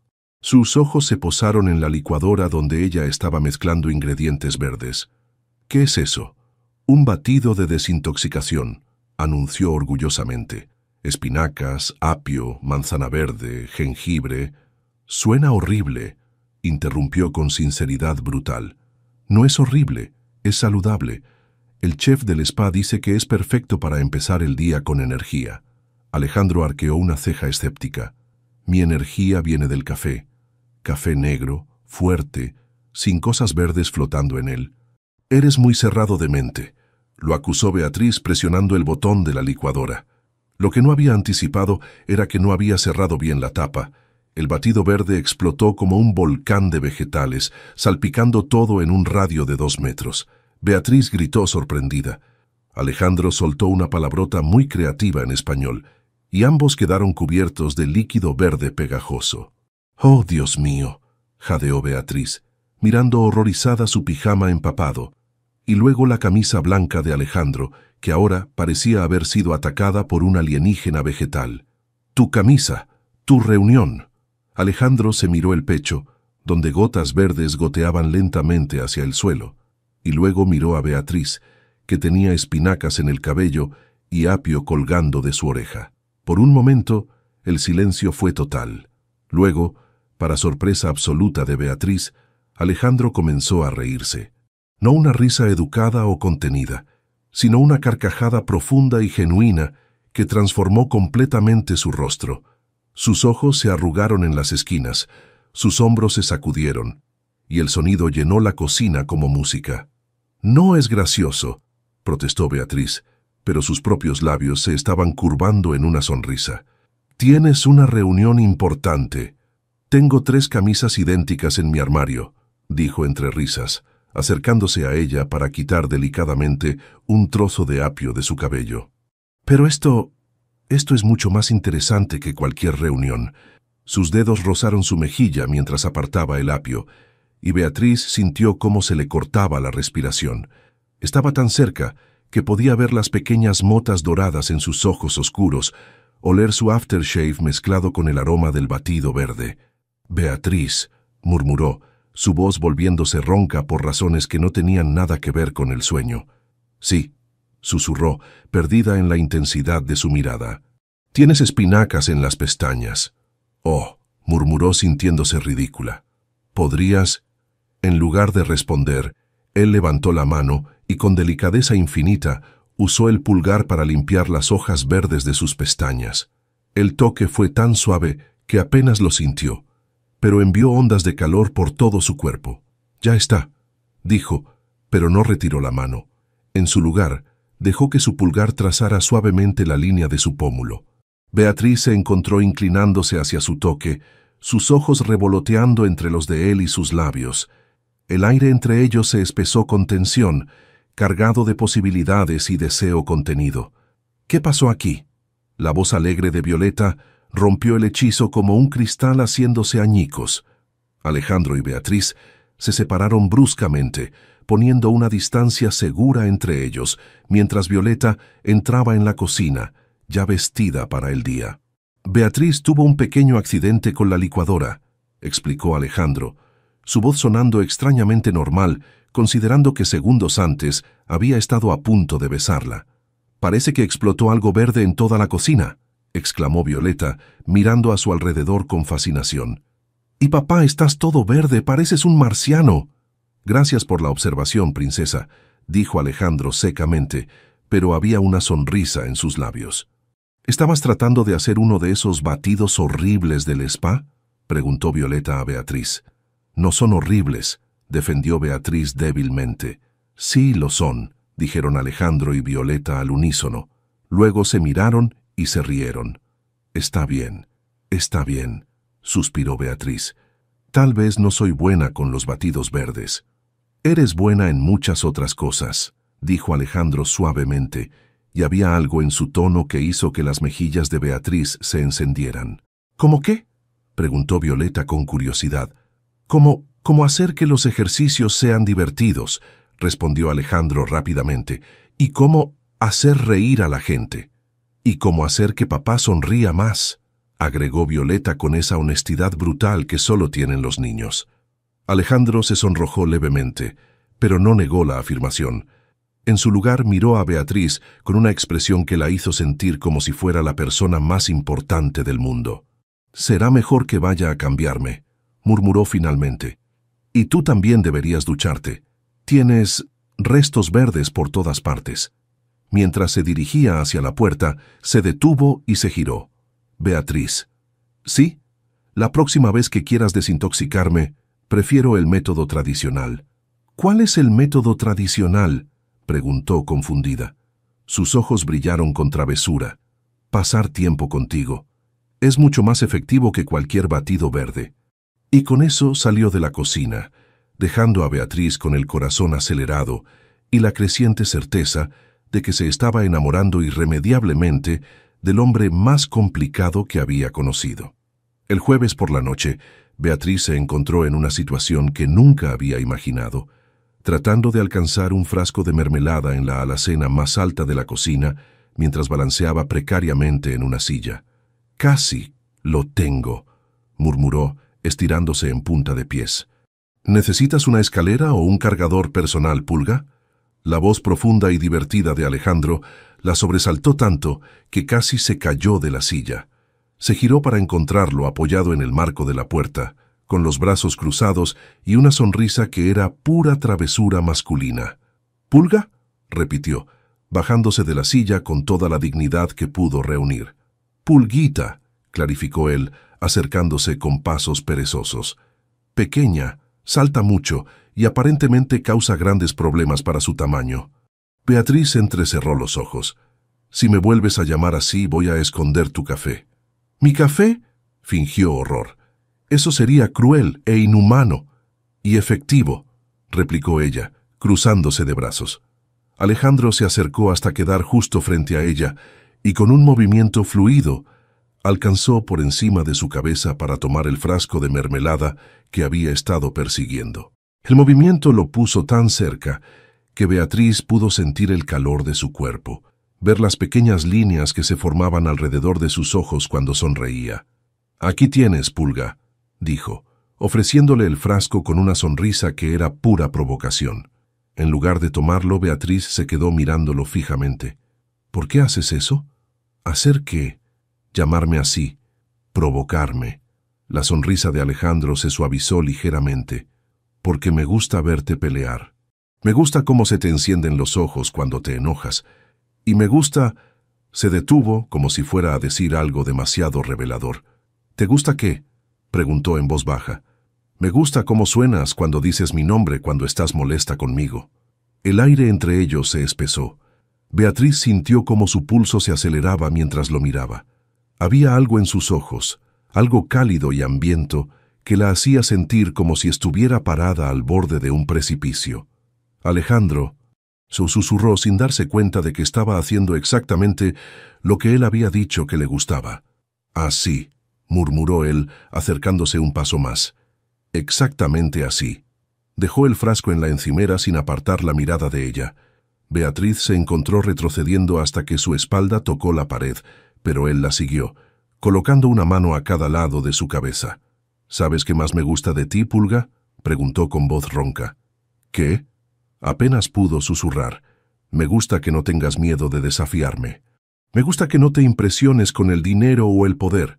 Sus ojos se posaron en la licuadora donde ella estaba mezclando ingredientes verdes. ¿Qué es eso? Un batido de desintoxicación, anunció orgullosamente. Espinacas, apio, manzana verde, jengibre. Suena horrible, interrumpió con sinceridad brutal. No es horrible, es saludable. El chef del spa dice que es perfecto para empezar el día con energía. Alejandro arqueó una ceja escéptica. Mi energía viene del café. Café negro, fuerte, sin cosas verdes flotando en él. Eres muy cerrado de mente, lo acusó Beatriz presionando el botón de la licuadora. Lo que no había anticipado era que no había cerrado bien la tapa. El batido verde explotó como un volcán de vegetales, salpicando todo en un radio de 2 metros. Beatriz gritó sorprendida. Alejandro soltó una palabrota muy creativa en español, y ambos quedaron cubiertos de líquido verde pegajoso. «Oh, Dios mío», jadeó Beatriz, mirando horrorizada su pijama empapado, y luego la camisa blanca de Alejandro, que ahora parecía haber sido atacada por un alienígena vegetal. «Tu camisa, tu reunión». Alejandro se miró el pecho, donde gotas verdes goteaban lentamente hacia el suelo, y luego miró a Beatriz, que tenía espinacas en el cabello y apio colgando de su oreja. Por un momento, el silencio fue total. Luego, para sorpresa absoluta de Beatriz, Alejandro comenzó a reírse. No una risa educada o contenida, sino una carcajada profunda y genuina que transformó completamente su rostro. Sus ojos se arrugaron en las esquinas, sus hombros se sacudieron, y el sonido llenó la cocina como música. «No es gracioso», protestó Beatriz, pero sus propios labios se estaban curvando en una sonrisa. «Tienes una reunión importante. Tengo 3 camisas idénticas en mi armario», dijo entre risas, acercándose a ella para quitar delicadamente un trozo de apio de su cabello. «Pero esto es mucho más interesante que cualquier reunión». Sus dedos rozaron su mejilla mientras apartaba el apio, y Beatriz sintió cómo se le cortaba la respiración. Estaba tan cerca que podía ver las pequeñas motas doradas en sus ojos oscuros, oler su aftershave mezclado con el aroma del batido verde. «Beatriz», murmuró, su voz volviéndose ronca por razones que no tenían nada que ver con el sueño. «Sí», susurró, perdida en la intensidad de su mirada. «Tienes espinacas en las pestañas». «Oh», murmuró sintiéndose ridícula. «¿Podrías?» En lugar de responder, él levantó la mano y con delicadeza infinita usó el pulgar para limpiar las hojas verdes de sus pestañas. El toque fue tan suave que apenas lo sintió, pero envió ondas de calor por todo su cuerpo. «Ya está», dijo, pero no retiró la mano. En su lugar, dejó que su pulgar trazara suavemente la línea de su pómulo. Beatriz se encontró inclinándose hacia su toque, sus ojos revoloteando entre los de él y sus labios. El aire entre ellos se espesó con tensión, cargado de posibilidades y deseo contenido. «¿Qué pasó aquí?» La voz alegre de Violeta rompió el hechizo como un cristal haciéndose añicos. Alejandro y Beatriz se separaron bruscamente, poniendo una distancia segura entre ellos, mientras Violeta entraba en la cocina, ya vestida para el día. «Beatriz tuvo un pequeño accidente con la licuadora», explicó Alejandro, su voz sonando extrañamente normal, considerando que segundos antes había estado a punto de besarla. «Parece que explotó algo verde en toda la cocina», exclamó Violeta, mirando a su alrededor con fascinación. «Y papá, estás todo verde, pareces un marciano». «Gracias por la observación, princesa», dijo Alejandro secamente, pero había una sonrisa en sus labios. «¿Estabas tratando de hacer uno de esos batidos horribles del spa?», preguntó Violeta a Beatriz. «No son horribles», defendió Beatriz débilmente. Sí, lo son, dijeron Alejandro y Violeta al unísono. Luego se miraron y se rieron. Está bien, suspiró Beatriz. Tal vez no soy buena con los batidos verdes. Eres buena en muchas otras cosas, dijo Alejandro suavemente, y había algo en su tono que hizo que las mejillas de Beatriz se encendieran. ¿Cómo qué?, preguntó Violeta con curiosidad. ¿Cómo hacer que los ejercicios sean divertidos?, respondió Alejandro rápidamente. ¿Y cómo hacer reír a la gente? ¿Y cómo hacer que papá sonría más?, agregó Violeta con esa honestidad brutal que solo tienen los niños. Alejandro se sonrojó levemente, pero no negó la afirmación. En su lugar miró a Beatriz con una expresión que la hizo sentir como si fuera la persona más importante del mundo. «Será mejor que vaya a cambiarme», murmuró finalmente. «Y tú también deberías ducharte. Tienes restos verdes por todas partes». Mientras se dirigía hacia la puerta, se detuvo y se giró. «Beatriz». «¿Sí? La próxima vez que quieras desintoxicarme, prefiero el método tradicional». «¿Cuál es el método tradicional?», preguntó confundida. Sus ojos brillaron con travesura. «Pasar tiempo contigo. Es mucho más efectivo que cualquier batido verde». Y con eso salió de la cocina, dejando a Beatriz con el corazón acelerado y la creciente certeza de que se estaba enamorando irremediablemente del hombre más complicado que había conocido. El jueves por la noche, Beatriz se encontró en una situación que nunca había imaginado, tratando de alcanzar un frasco de mermelada en la alacena más alta de la cocina mientras balanceaba precariamente en una silla. «Casi lo tengo», murmuró, estirándose en punta de pies. «¿Necesitas una escalera o un cargador personal, Pulga?». La voz profunda y divertida de Alejandro la sobresaltó tanto que casi se cayó de la silla. Se giró para encontrarlo apoyado en el marco de la puerta, con los brazos cruzados y una sonrisa que era pura travesura masculina. «¿Pulga?», repitió, bajándose de la silla con toda la dignidad que pudo reunir. «Pulguita», clarificó él, acercándose con pasos perezosos. «Pequeña, salta mucho y aparentemente causa grandes problemas para su tamaño». Beatriz entrecerró los ojos. «Si me vuelves a llamar así, voy a esconder tu café». «¿Mi café?», fingió horror. «Eso sería cruel e inhumano». «Y efectivo», replicó ella, cruzándose de brazos. Alejandro se acercó hasta quedar justo frente a ella y con un movimiento fluido alcanzó por encima de su cabeza para tomar el frasco de mermelada que había estado persiguiendo. El movimiento lo puso tan cerca que Beatriz pudo sentir el calor de su cuerpo, ver las pequeñas líneas que se formaban alrededor de sus ojos cuando sonreía. «Aquí tienes, Pulga», dijo, ofreciéndole el frasco con una sonrisa que era pura provocación. En lugar de tomarlo, Beatriz se quedó mirándolo fijamente. «¿Por qué haces eso?». «¿Hacer qué?». «Llamarme así, provocarme». La sonrisa de Alejandro se suavizó ligeramente. «Porque me gusta verte pelear. Me gusta cómo se te encienden los ojos cuando te enojas. Y me gusta...». Se detuvo como si fuera a decir algo demasiado revelador. «¿Te gusta qué?», preguntó en voz baja. «Me gusta cómo suenas cuando dices mi nombre cuando estás molesta conmigo». El aire entre ellos se espesó. Beatriz sintió cómo su pulso se aceleraba mientras lo miraba. Había algo en sus ojos, algo cálido y hambriento, que la hacía sentir como si estuviera parada al borde de un precipicio. «Alejandro», susurró sin darse cuenta de que estaba haciendo exactamente lo que él había dicho que le gustaba. «Así», murmuró él, acercándose un paso más. «Exactamente así». Dejó el frasco en la encimera sin apartar la mirada de ella. Beatriz se encontró retrocediendo hasta que su espalda tocó la pared, pero él la siguió, colocando una mano a cada lado de su cabeza. «¿Sabes qué más me gusta de ti, Pulga?», preguntó con voz ronca. «¿Qué?». Apenas pudo susurrar. «Me gusta que no tengas miedo de desafiarme. Me gusta que no te impresiones con el dinero o el poder.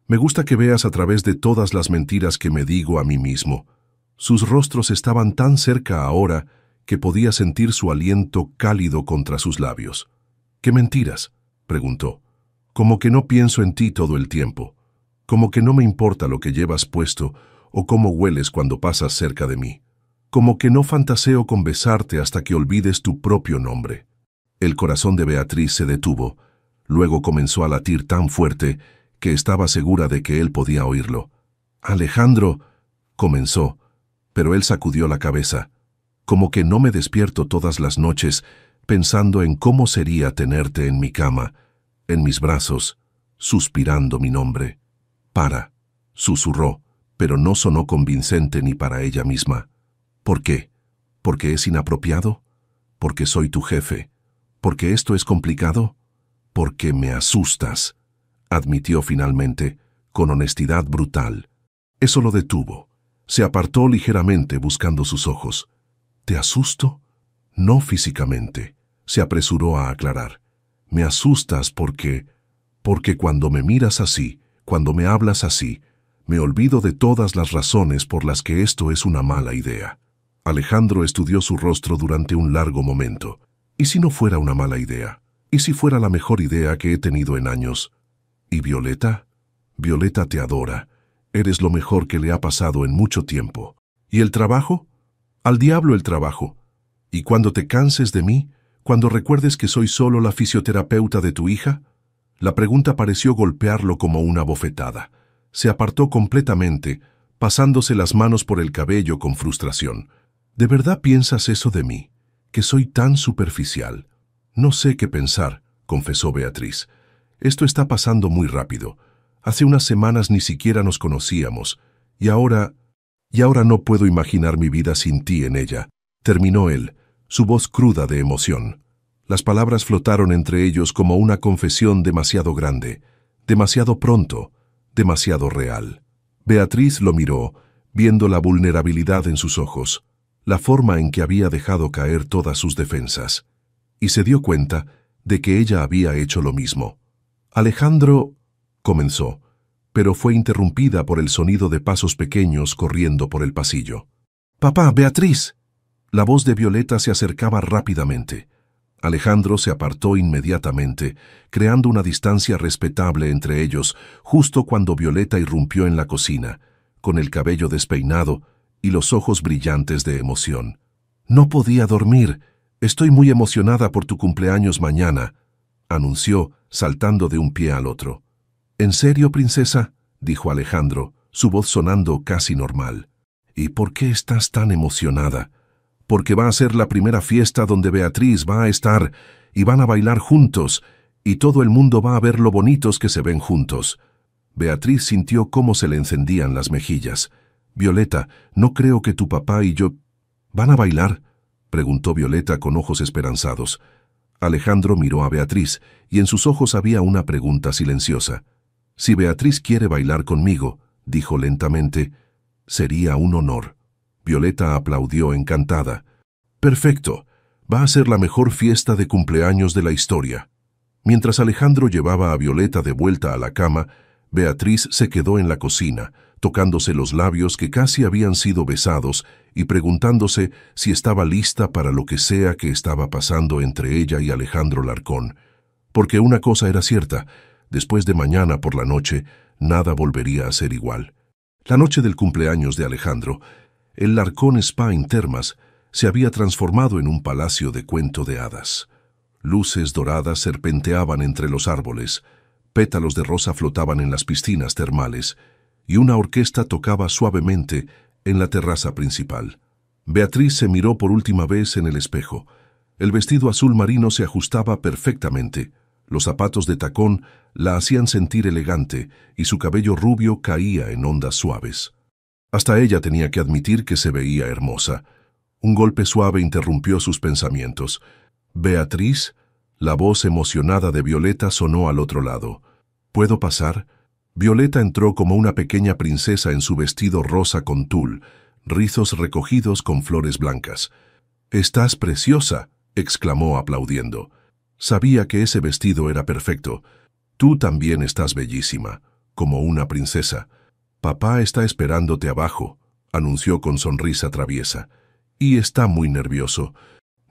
Me gusta que veas a través de todas las mentiras que me digo a mí mismo». Sus rostros estaban tan cerca ahora que podía sentir su aliento cálido contra sus labios. «¿Qué mentiras?», preguntó. «Como que no pienso en ti todo el tiempo. Como que no me importa lo que llevas puesto o cómo hueles cuando pasas cerca de mí. Como que no fantaseo con besarte hasta que olvides tu propio nombre. El corazón de Beatriz se detuvo, luego comenzó a latir tan fuerte que estaba segura de que él podía oírlo. Alejandro, comenzó, pero él sacudió la cabeza. Como que no me despierto todas las noches pensando en cómo sería tenerte en mi cama, en mis brazos, suspirando mi nombre. Para, susurró, pero no sonó convincente ni para ella misma. ¿Por qué? ¿Porque es inapropiado? ¿Porque soy tu jefe? ¿Porque esto es complicado? Porque me asustas, admitió finalmente, con honestidad brutal. Eso lo detuvo. Se apartó ligeramente buscando sus ojos. ¿Te asusto? No físicamente, se apresuró a aclarar. Me asustas porque cuando me miras así, cuando me hablas así, me olvido de todas las razones por las que esto es una mala idea. Alejandro estudió su rostro durante un largo momento. ¿Y si no fuera una mala idea? ¿Y si fuera la mejor idea que he tenido en años? ¿Y Violeta? Violeta te adora. Eres lo mejor que le ha pasado en mucho tiempo. ¿Y el trabajo? Al diablo el trabajo. ¿Y cuando te canses de mí? ¿Cuando recuerdes que soy solo la fisioterapeuta de tu hija? La pregunta pareció golpearlo como una bofetada. Se apartó completamente, pasándose las manos por el cabello con frustración. ¿De verdad piensas eso de mí? ¿Que soy tan superficial? No sé qué pensar, confesó Beatriz. Esto está pasando muy rápido. Hace unas semanas ni siquiera nos conocíamos, y ahora no puedo imaginar mi vida sin ti en ella. Terminó él, su voz cruda de emoción. Las palabras flotaron entre ellos como una confesión demasiado grande, demasiado pronto, demasiado real. Beatriz lo miró, viendo la vulnerabilidad en sus ojos, la forma en que había dejado caer todas sus defensas, y se dio cuenta de que ella había hecho lo mismo. Alejandro comenzó, pero fue interrumpida por el sonido de pasos pequeños corriendo por el pasillo. «¡Papá, Beatriz!». La voz de Violeta se acercaba rápidamente. Alejandro se apartó inmediatamente, creando una distancia respetable entre ellos, justo cuando Violeta irrumpió en la cocina, con el cabello despeinado y los ojos brillantes de emoción. «No podía dormir. Estoy muy emocionada por tu cumpleaños mañana», anunció, saltando de un pie al otro. «¿En serio, princesa?», dijo Alejandro, su voz sonando casi normal. «¿Y por qué estás tan emocionada?». «Porque va a ser la primera fiesta donde Beatriz va a estar, y van a bailar juntos, y todo el mundo va a ver lo bonitos que se ven juntos». Beatriz sintió cómo se le encendían las mejillas. «Violeta, no creo que tu papá y yo...». «¿Van a bailar?», preguntó Violeta con ojos esperanzados. Alejandro miró a Beatriz, y en sus ojos había una pregunta silenciosa. «Si Beatriz quiere bailar conmigo», dijo lentamente, «sería un honor». Violeta aplaudió encantada. «Perfecto, va a ser la mejor fiesta de cumpleaños de la historia». Mientras Alejandro llevaba a Violeta de vuelta a la cama, Beatriz se quedó en la cocina, tocándose los labios que casi habían sido besados y preguntándose si estaba lista para lo que sea que estaba pasando entre ella y Alejandro Larcón. Porque una cosa era cierta, después de mañana por la noche, nada volvería a ser igual. La noche del cumpleaños de Alejandro, el Larcón Spa in Termas se había transformado en un palacio de cuento de hadas. Luces doradas serpenteaban entre los árboles, pétalos de rosa flotaban en las piscinas termales, y una orquesta tocaba suavemente en la terraza principal. Beatriz se miró por última vez en el espejo. El vestido azul marino se ajustaba perfectamente, los zapatos de tacón la hacían sentir elegante y su cabello rubio caía en ondas suaves. Hasta ella tenía que admitir que se veía hermosa. Un golpe suave interrumpió sus pensamientos. «Beatriz», la voz emocionada de Violeta sonó al otro lado. «¿Puedo pasar?». Violeta entró como una pequeña princesa en su vestido rosa con tul, rizos recogidos con flores blancas. «Estás preciosa», exclamó aplaudiendo. Sabía que ese vestido era perfecto. «Tú también estás bellísima, como una princesa». «Papá está esperándote abajo», anunció con sonrisa traviesa. «Y está muy nervioso».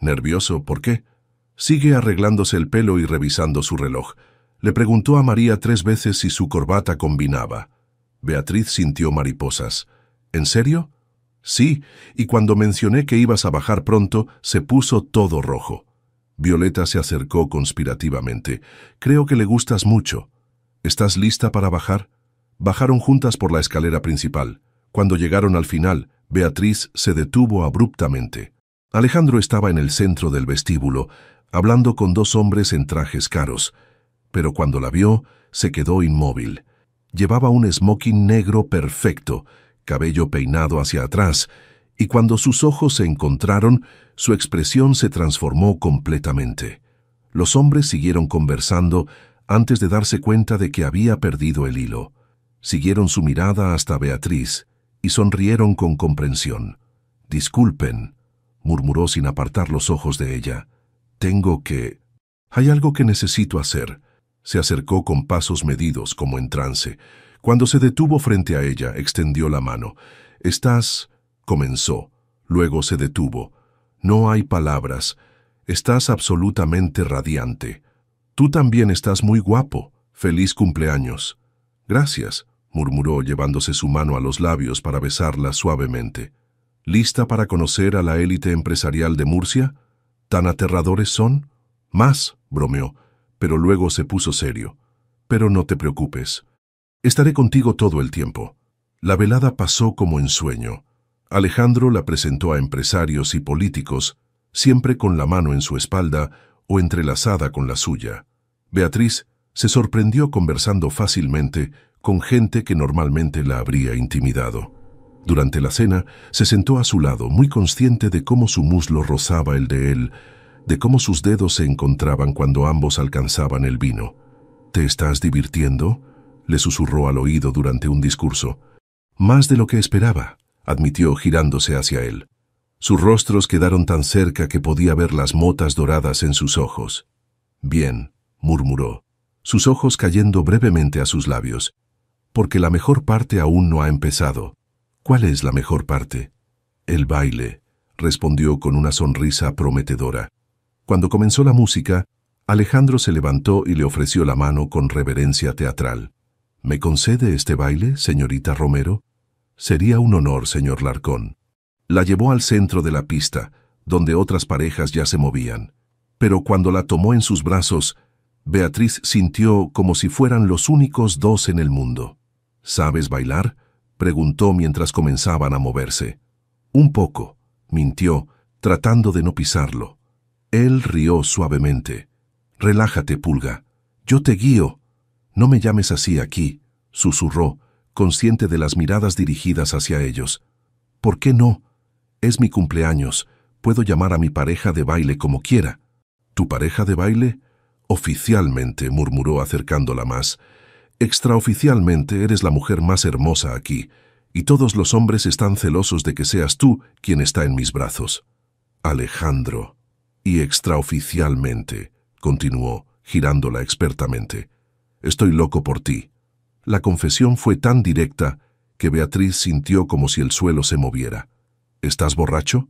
«¿Nervioso? ¿Por qué?». Sigue arreglándose el pelo y revisando su reloj. Le preguntó a María 3 veces si su corbata combinaba. Beatriz sintió mariposas. «¿En serio?». Sí, y cuando mencioné que ibas a bajar pronto, se puso todo rojo. Violeta se acercó conspirativamente. Creo que le gustas mucho. ¿Estás lista para bajar? Bajaron juntas por la escalera principal. Cuando llegaron al final, Beatriz se detuvo abruptamente. Alejandro estaba en el centro del vestíbulo, hablando con dos hombres en trajes caros, pero cuando la vio, se quedó inmóvil. Llevaba un smoking negro perfecto, cabello peinado hacia atrás, y cuando sus ojos se encontraron, su expresión se transformó completamente. Los hombres siguieron conversando antes de darse cuenta de que había perdido el hilo. Siguieron su mirada hasta Beatriz y sonrieron con comprensión. «Disculpen», murmuró sin apartar los ojos de ella. «Hay algo que necesito hacer». Se acercó con pasos medidos, como en trance. Cuando se detuvo frente a ella, extendió la mano. «Estás...» comenzó. Luego se detuvo. «No hay palabras. Estás absolutamente radiante. Tú también estás muy guapo. Feliz cumpleaños». «Gracias», murmuró llevándose su mano a los labios para besarla suavemente. «¿Lista para conocer a la élite empresarial de Murcia? ¿Tan aterradores son?» «Más», bromeó, pero luego se puso serio. «Pero no te preocupes. Estaré contigo todo el tiempo». La velada pasó como en sueño. Alejandro la presentó a empresarios y políticos, siempre con la mano en su espalda o entrelazada con la suya. Beatriz se sorprendió conversando fácilmente con gente que normalmente la habría intimidado. Durante la cena, se sentó a su lado, muy consciente de cómo su muslo rozaba el de él, de cómo sus dedos se encontraban cuando ambos alcanzaban el vino. «¿Te estás divirtiendo?», le susurró al oído durante un discurso. «Más de lo que esperaba», admitió girándose hacia él. Sus rostros quedaron tan cerca que podía ver las motas doradas en sus ojos. «Bien», murmuró, sus ojos cayendo brevemente a sus labios. «Porque la mejor parte aún no ha empezado». «¿Cuál es la mejor parte?» «El baile», respondió con una sonrisa prometedora. Cuando comenzó la música, Alejandro se levantó y le ofreció la mano con reverencia teatral. «¿Me concede este baile, señorita Romero?» «Sería un honor, señor Larcón». La llevó al centro de la pista, donde otras parejas ya se movían. Pero cuando la tomó en sus brazos, Beatriz sintió como si fueran los únicos dos en el mundo. «¿Sabes bailar?», preguntó mientras comenzaban a moverse. «Un poco», mintió, tratando de no pisarlo. Él rió suavemente. «Relájate, Pulga. Yo te guío». «No me llames así aquí», susurró, consciente de las miradas dirigidas hacia ellos. «¿Por qué no? Es mi cumpleaños. Puedo llamar a mi pareja de baile como quiera». «¿Tu pareja de baile?» «Oficialmente», murmuró acercándola más. «Extraoficialmente eres la mujer más hermosa aquí, y todos los hombres están celosos de que seas tú quien está en mis brazos». «Alejandro». «Y extraoficialmente», continuó, girándola expertamente, «estoy loco por ti». La confesión fue tan directa que Beatriz sintió como si el suelo se moviera. «¿Estás borracho?»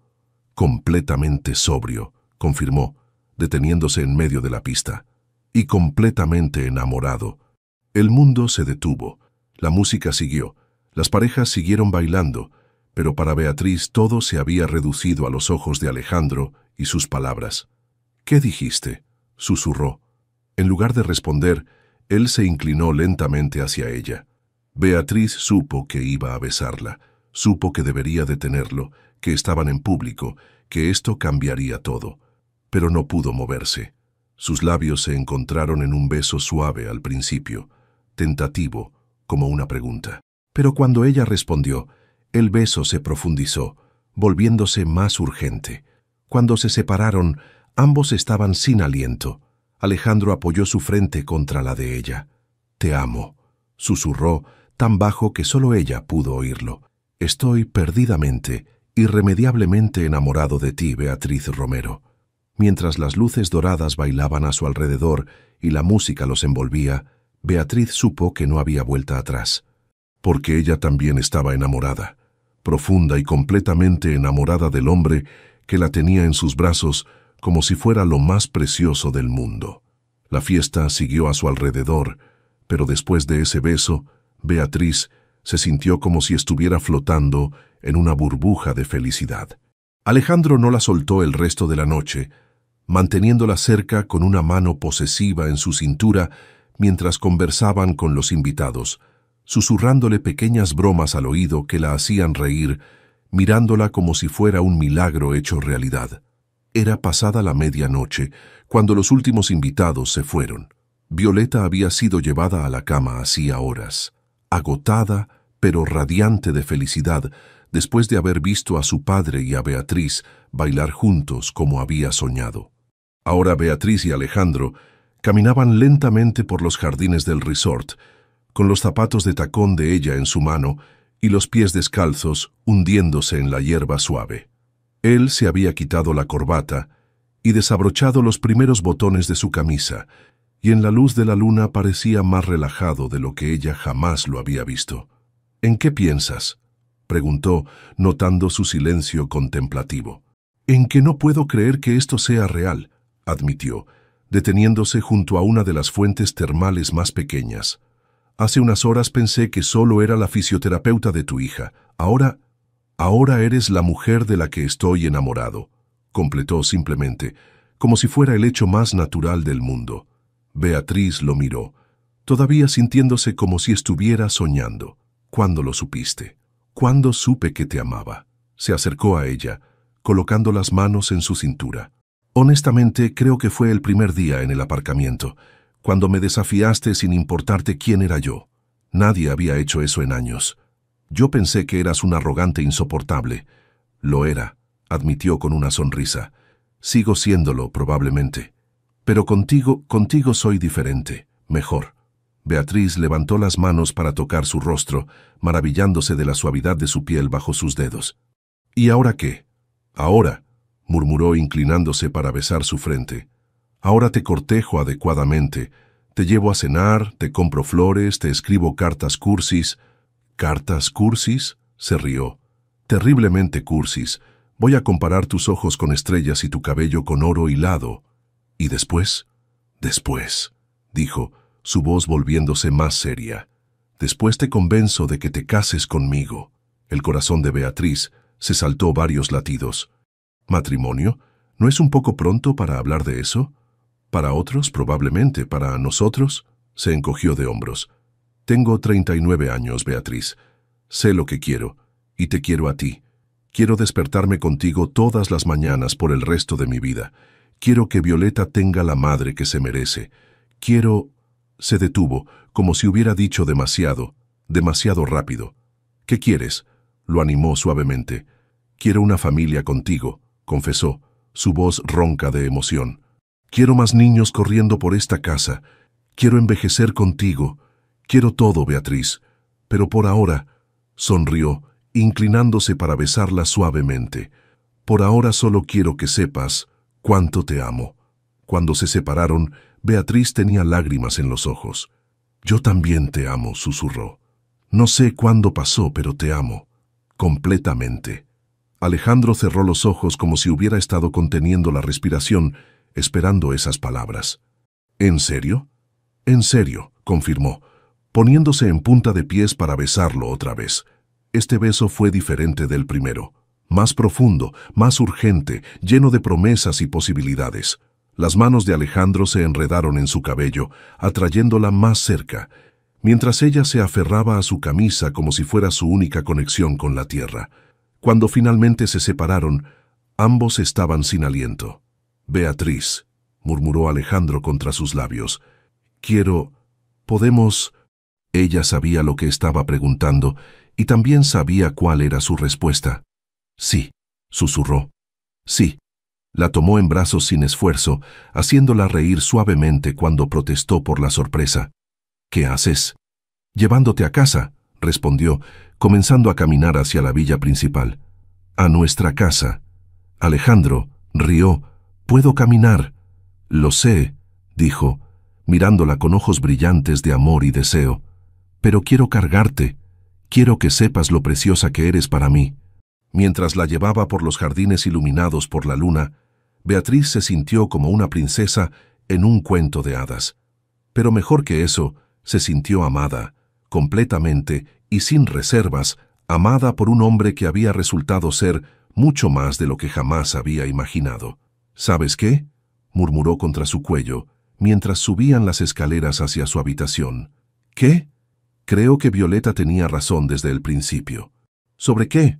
«Completamente sobrio», confirmó, deteniéndose en medio de la pista. «Y completamente enamorado». El mundo se detuvo. La música siguió. Las parejas siguieron bailando, pero para Beatriz todo se había reducido a los ojos de Alejandro y sus palabras. «¿Qué dijiste?», susurró. En lugar de responder, él se inclinó lentamente hacia ella. Beatriz supo que iba a besarla, supo que debería detenerlo, que estaban en público, que esto cambiaría todo, pero no pudo moverse. Sus labios se encontraron en un beso suave al principio, tentativo, como una pregunta. Pero cuando ella respondió, el beso se profundizó, volviéndose más urgente. Cuando se separaron, ambos estaban sin aliento. Alejandro apoyó su frente contra la de ella. «Te amo», susurró, tan bajo que solo ella pudo oírlo. «Estoy perdidamente, irremediablemente enamorado de ti, Beatriz Romero». Mientras las luces doradas bailaban a su alrededor y la música los envolvía, Beatriz supo que no había vuelta atrás. Porque ella también estaba enamorada, profunda y completamente enamorada del hombre que la tenía en sus brazos como si fuera lo más precioso del mundo. La fiesta siguió a su alrededor, pero después de ese beso, Beatriz Se sintió como si estuviera flotando en una burbuja de felicidad. Alejandro no la soltó el resto de la noche, manteniéndola cerca con una mano posesiva en su cintura mientras conversaban con los invitados, susurrándole pequeñas bromas al oído que la hacían reír, mirándola como si fuera un milagro hecho realidad. Era pasada la medianoche cuando los últimos invitados se fueron. Violeta había sido llevada a la cama hacía horas, agotada pero radiante de felicidad después de haber visto a su padre y a Beatriz bailar juntos como había soñado. Ahora Beatriz y Alejandro caminaban lentamente por los jardines del resort, con los zapatos de tacón de ella en su mano y los pies descalzos hundiéndose en la hierba suave. Él se había quitado la corbata y desabrochado los primeros botones de su camisa, y en la luz de la luna parecía más relajado de lo que ella jamás lo había visto. «¿En qué piensas?», preguntó, notando su silencio contemplativo. «En que no puedo creer que esto sea real», admitió, deteniéndose junto a una de las fuentes termales más pequeñas. «Hace unas horas pensé que solo era la fisioterapeuta de tu hija. Ahora eres la mujer de la que estoy enamorado», completó simplemente, como si fuera el hecho más natural del mundo. Beatriz lo miró, todavía sintiéndose como si estuviera soñando. «¿Cuándo lo supiste?». «¿Cuándo supe que te amaba?». Se acercó a ella, colocando las manos en su cintura. «Honestamente, creo que fue el primer día en el aparcamiento, cuando me desafiaste sin importarte quién era yo. Nadie había hecho eso en años. Yo pensé que eras un arrogante insoportable». «Lo era», admitió con una sonrisa. «Sigo siéndolo, probablemente. Pero contigo soy diferente, mejor». Beatriz levantó las manos para tocar su rostro, maravillándose de la suavidad de su piel bajo sus dedos. «¿Y ahora qué?». «Ahora», murmuró inclinándose para besar su frente. «Ahora te cortejo adecuadamente. Te llevo a cenar, te compro flores, te escribo cartas cursis». «¿Cartas cursis?», se rió. «Terriblemente cursis. Voy a comparar tus ojos con estrellas y tu cabello con oro hilado». «¿Y después?». «Después», dijo, su voz volviéndose más seria. «Después te convenzo de que te cases conmigo». El corazón de Beatriz se saltó varios latidos. «¿Matrimonio? ¿No es un poco pronto para hablar de eso?». «Para otros, probablemente. Para nosotros», se encogió de hombros. «Tengo 39 años, Beatriz. Sé lo que quiero, y te quiero a ti. Quiero despertarme contigo todas las mañanas por el resto de mi vida. Quiero que Violeta tenga la madre que se merece. Quiero...». Se detuvo, como si hubiera dicho demasiado rápido. «¿Qué quieres?», lo animó suavemente. «Quiero una familia contigo», confesó, su voz ronca de emoción. «Quiero más niños corriendo por esta casa. Quiero envejecer contigo. Quiero todo, Beatriz. Pero por ahora», sonrió, inclinándose para besarla suavemente. «Por ahora solo quiero que sepas cuánto te amo». Cuando se separaron, Beatriz tenía lágrimas en los ojos. «Yo también te amo», susurró. «No sé cuándo pasó, pero te amo. Completamente». Alejandro cerró los ojos como si hubiera estado conteniendo la respiración, esperando esas palabras. «¿En serio?». «En serio», confirmó, poniéndose en punta de pies para besarlo otra vez. Este beso fue diferente del primero, más profundo, más urgente, lleno de promesas y posibilidades. Las manos de Alejandro se enredaron en su cabello, atrayéndola más cerca, mientras ella se aferraba a su camisa como si fuera su única conexión con la tierra. Cuando finalmente se separaron, ambos estaban sin aliento. «Beatriz», murmuró Alejandro contra sus labios. «Podemos...». Ella sabía lo que estaba preguntando y también sabía cuál era su respuesta. «Sí», susurró. «Sí». La tomó en brazos sin esfuerzo, haciéndola reír suavemente cuando protestó por la sorpresa. «¿Qué haces?». «Llevándote a casa», respondió, comenzando a caminar hacia la villa principal. «A nuestra casa». Alejandro rió. «Puedo caminar». «Lo sé», dijo, mirándola con ojos brillantes de amor y deseo. «Pero quiero cargarte. Quiero que sepas lo preciosa que eres para mí». Mientras la llevaba por los jardines iluminados por la luna, Beatriz se sintió como una princesa en un cuento de hadas. Pero mejor que eso, se sintió amada, completamente y sin reservas, amada por un hombre que había resultado ser mucho más de lo que jamás había imaginado. ¿Sabes qué?, murmuró contra su cuello, mientras subían las escaleras hacia su habitación. ¿Qué? Creo que Violeta tenía razón desde el principio. ¿Sobre qué?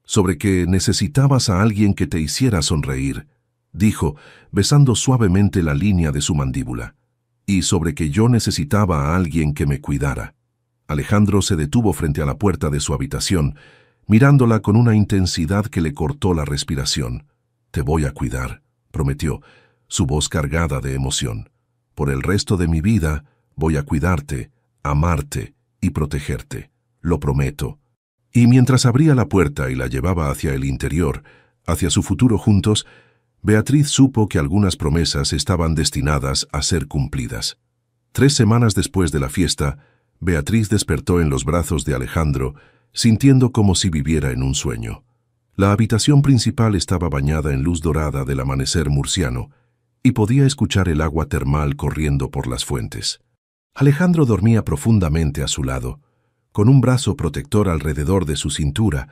Sobre que necesitabas a alguien que te hiciera sonreír, dijo, besando suavemente la línea de su mandíbula. Y sobre que yo necesitaba a alguien que me cuidara. Alejandro se detuvo frente a la puerta de su habitación, mirándola con una intensidad que le cortó la respiración. Te voy a cuidar, prometió, su voz cargada de emoción. Por el resto de mi vida voy a cuidarte, amarte y protegerte. Lo prometo. Y mientras abría la puerta y la llevaba hacia el interior, hacia su futuro juntos, Beatriz supo que algunas promesas estaban destinadas a ser cumplidas. 3 semanas después de la fiesta, Beatriz despertó en los brazos de Alejandro, sintiendo como si viviera en un sueño. La habitación principal estaba bañada en luz dorada del amanecer murciano, y podía escuchar el agua termal corriendo por las fuentes. Alejandro dormía profundamente a su lado, con un brazo protector alrededor de su cintura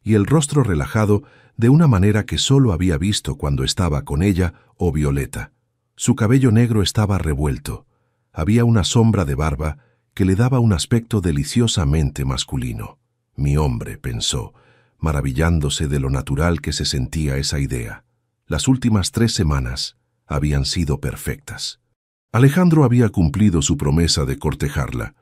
y el rostro relajado de una manera que solo había visto cuando estaba con ella o Violeta. Su cabello negro estaba revuelto. Había una sombra de barba que le daba un aspecto deliciosamente masculino. Mi hombre, pensó, maravillándose de lo natural que se sentía esa idea. Las últimas 3 semanas habían sido perfectas. Alejandro había cumplido su promesa de cortejarla.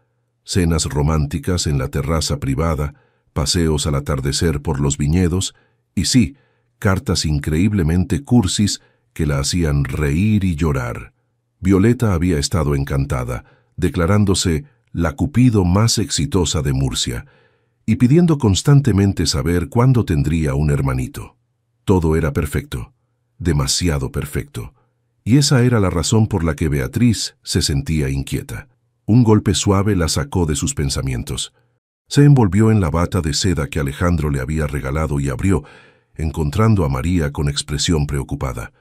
Cenas románticas en la terraza privada, paseos al atardecer por los viñedos, y sí, cartas increíblemente cursis que la hacían reír y llorar. Violeta había estado encantada, declarándose la cupido más exitosa de Murcia, y pidiendo constantemente saber cuándo tendría un hermanito. Todo era perfecto, demasiado perfecto, y esa era la razón por la que Beatriz se sentía inquieta. Un golpe suave la sacó de sus pensamientos. Se envolvió en la bata de seda que Alejandro le había regalado y abrió, encontrando a María con expresión preocupada.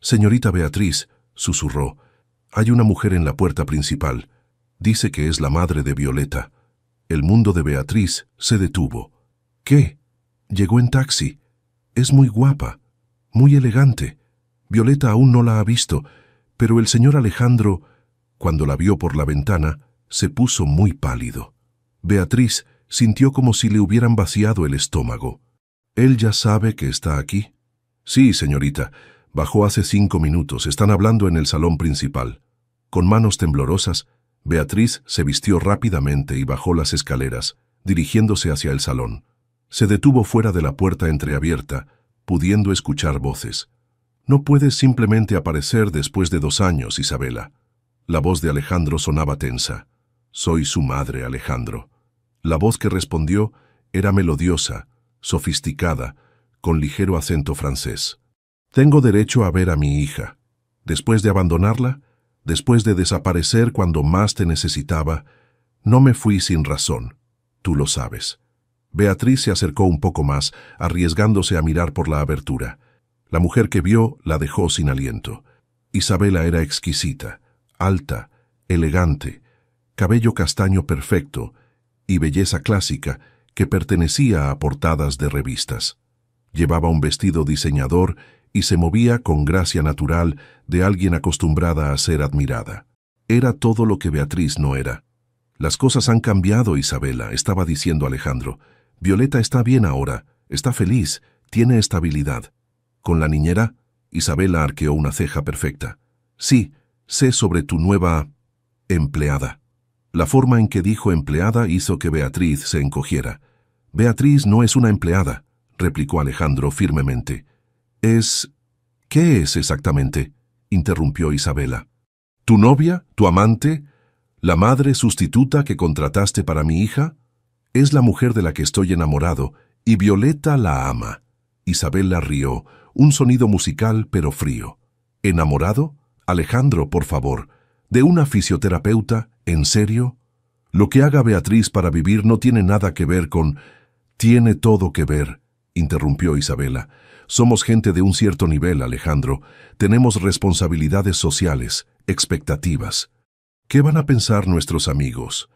«Señorita Beatriz», susurró, «hay una mujer en la puerta principal. Dice que es la madre de Violeta». El mundo de Beatriz se detuvo. «¿Qué? Llegó en taxi. Es muy guapa, muy elegante. Violeta aún no la ha visto, pero el señor Alejandro, cuando la vio por la ventana, se puso muy pálido». Beatriz sintió como si le hubieran vaciado el estómago. «¿Él ya sabe que está aquí?» «Sí, señorita. Bajó hace 5 minutos. Están hablando en el salón principal». Con manos temblorosas, Beatriz se vistió rápidamente y bajó las escaleras, dirigiéndose hacia el salón. Se detuvo fuera de la puerta entreabierta, pudiendo escuchar voces. «No puedes simplemente aparecer después de 2 años, Isabela». La voz de Alejandro sonaba tensa. «Soy su madre, Alejandro». La voz que respondió era melodiosa, sofisticada, con ligero acento francés. «Tengo derecho a ver a mi hija. Después de abandonarla, después de desaparecer cuando más te necesitaba, no me fui sin razón. Tú lo sabes». Beatriz se acercó un poco más, arriesgándose a mirar por la abertura. La mujer que vio la dejó sin aliento. Isabela era exquisita, alta, elegante, cabello castaño perfecto y belleza clásica que pertenecía a portadas de revistas. Llevaba un vestido diseñador y se movía con gracia natural de alguien acostumbrada a ser admirada. Era todo lo que Beatriz no era. «Las cosas han cambiado, Isabela», estaba diciendo Alejandro. «Violeta está bien ahora, está feliz, tiene estabilidad». «¿Con la niñera?» Isabela arqueó una ceja perfecta. «Sí, sé sobre tu nueva empleada». La forma en que dijo empleada hizo que Beatriz se encogiera. «Beatriz no es una empleada», replicó Alejandro firmemente. «Es... ¿Qué es exactamente?», interrumpió Isabela. «¿Tu novia? ¿Tu amante? ¿La madre sustituta que contrataste para mi hija? Es la mujer de la que estoy enamorado, y Violeta la ama». Isabela rió, un sonido musical pero frío. «¿Enamorado? Alejandro, por favor. ¿De una fisioterapeuta? ¿En serio? Lo que haga Beatriz para vivir no tiene nada que ver con...» «Tiene todo que ver», interrumpió Isabela. «Somos gente de un cierto nivel, Alejandro. Tenemos responsabilidades sociales, expectativas. ¿Qué van a pensar nuestros amigos?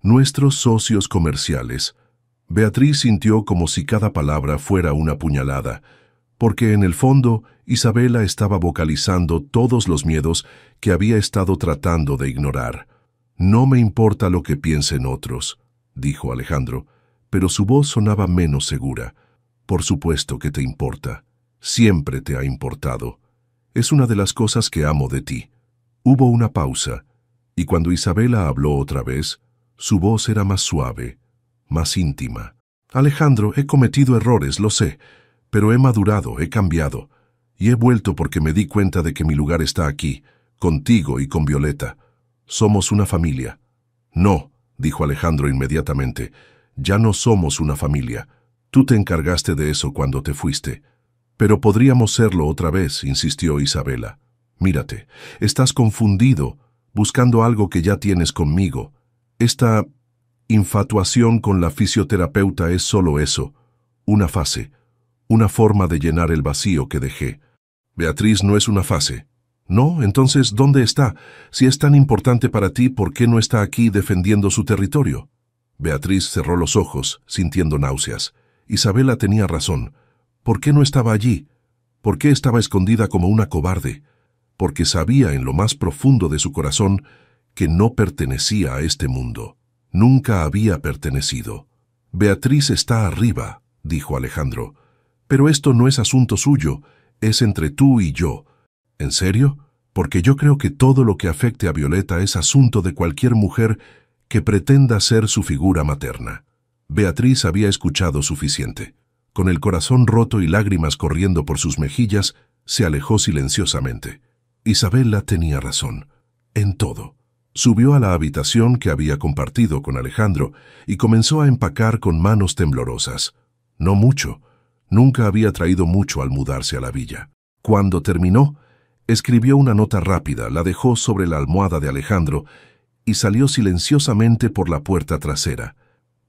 Nuestros socios comerciales. Beatriz sintió como si cada palabra fuera una puñalada, porque en el fondo Isabela estaba vocalizando todos los miedos que había estado tratando de ignorar. «No me importa lo que piensen otros», dijo Alejandro, pero su voz sonaba menos segura. «Por supuesto que te importa. Siempre te ha importado. Es una de las cosas que amo de ti». Hubo una pausa, y cuando Isabela habló otra vez, su voz era más suave, más íntima. «Alejandro, he cometido errores, lo sé, pero he madurado, he cambiado, y he vuelto porque me di cuenta de que mi lugar está aquí, contigo y con Violeta. Somos una familia». «No», dijo Alejandro inmediatamente, «ya no somos una familia. Tú te encargaste de eso cuando te fuiste». «Pero podríamos serlo otra vez», insistió Isabela. «Mírate, estás confundido, buscando algo que ya tienes conmigo. Esta infatuación con la fisioterapeuta es solo eso, una fase, una forma de llenar el vacío que dejé». «Beatriz no es una fase». «No, entonces, ¿dónde está? Si es tan importante para ti, ¿por qué no está aquí defendiendo su territorio?» Beatriz cerró los ojos, sintiendo náuseas. Isabela tenía razón. ¿Por qué no estaba allí? ¿Por qué estaba escondida como una cobarde? Porque sabía en lo más profundo de su corazón que no pertenecía a este mundo. Nunca había pertenecido. «Beatriz está arriba», dijo Alejandro. «Pero esto no es asunto suyo, es entre tú y yo». «¿En serio? Porque yo creo que todo lo que afecte a Violeta es asunto de cualquier mujer que pretenda ser su figura materna». Beatriz había escuchado suficiente. Con el corazón roto y lágrimas corriendo por sus mejillas, se alejó silenciosamente. Isabela tenía razón. En todo. Subió a la habitación que había compartido con Alejandro y comenzó a empacar con manos temblorosas. No mucho. Nunca había traído mucho al mudarse a la villa. Cuando terminó, escribió una nota rápida, la dejó sobre la almohada de Alejandro y salió silenciosamente por la puerta trasera.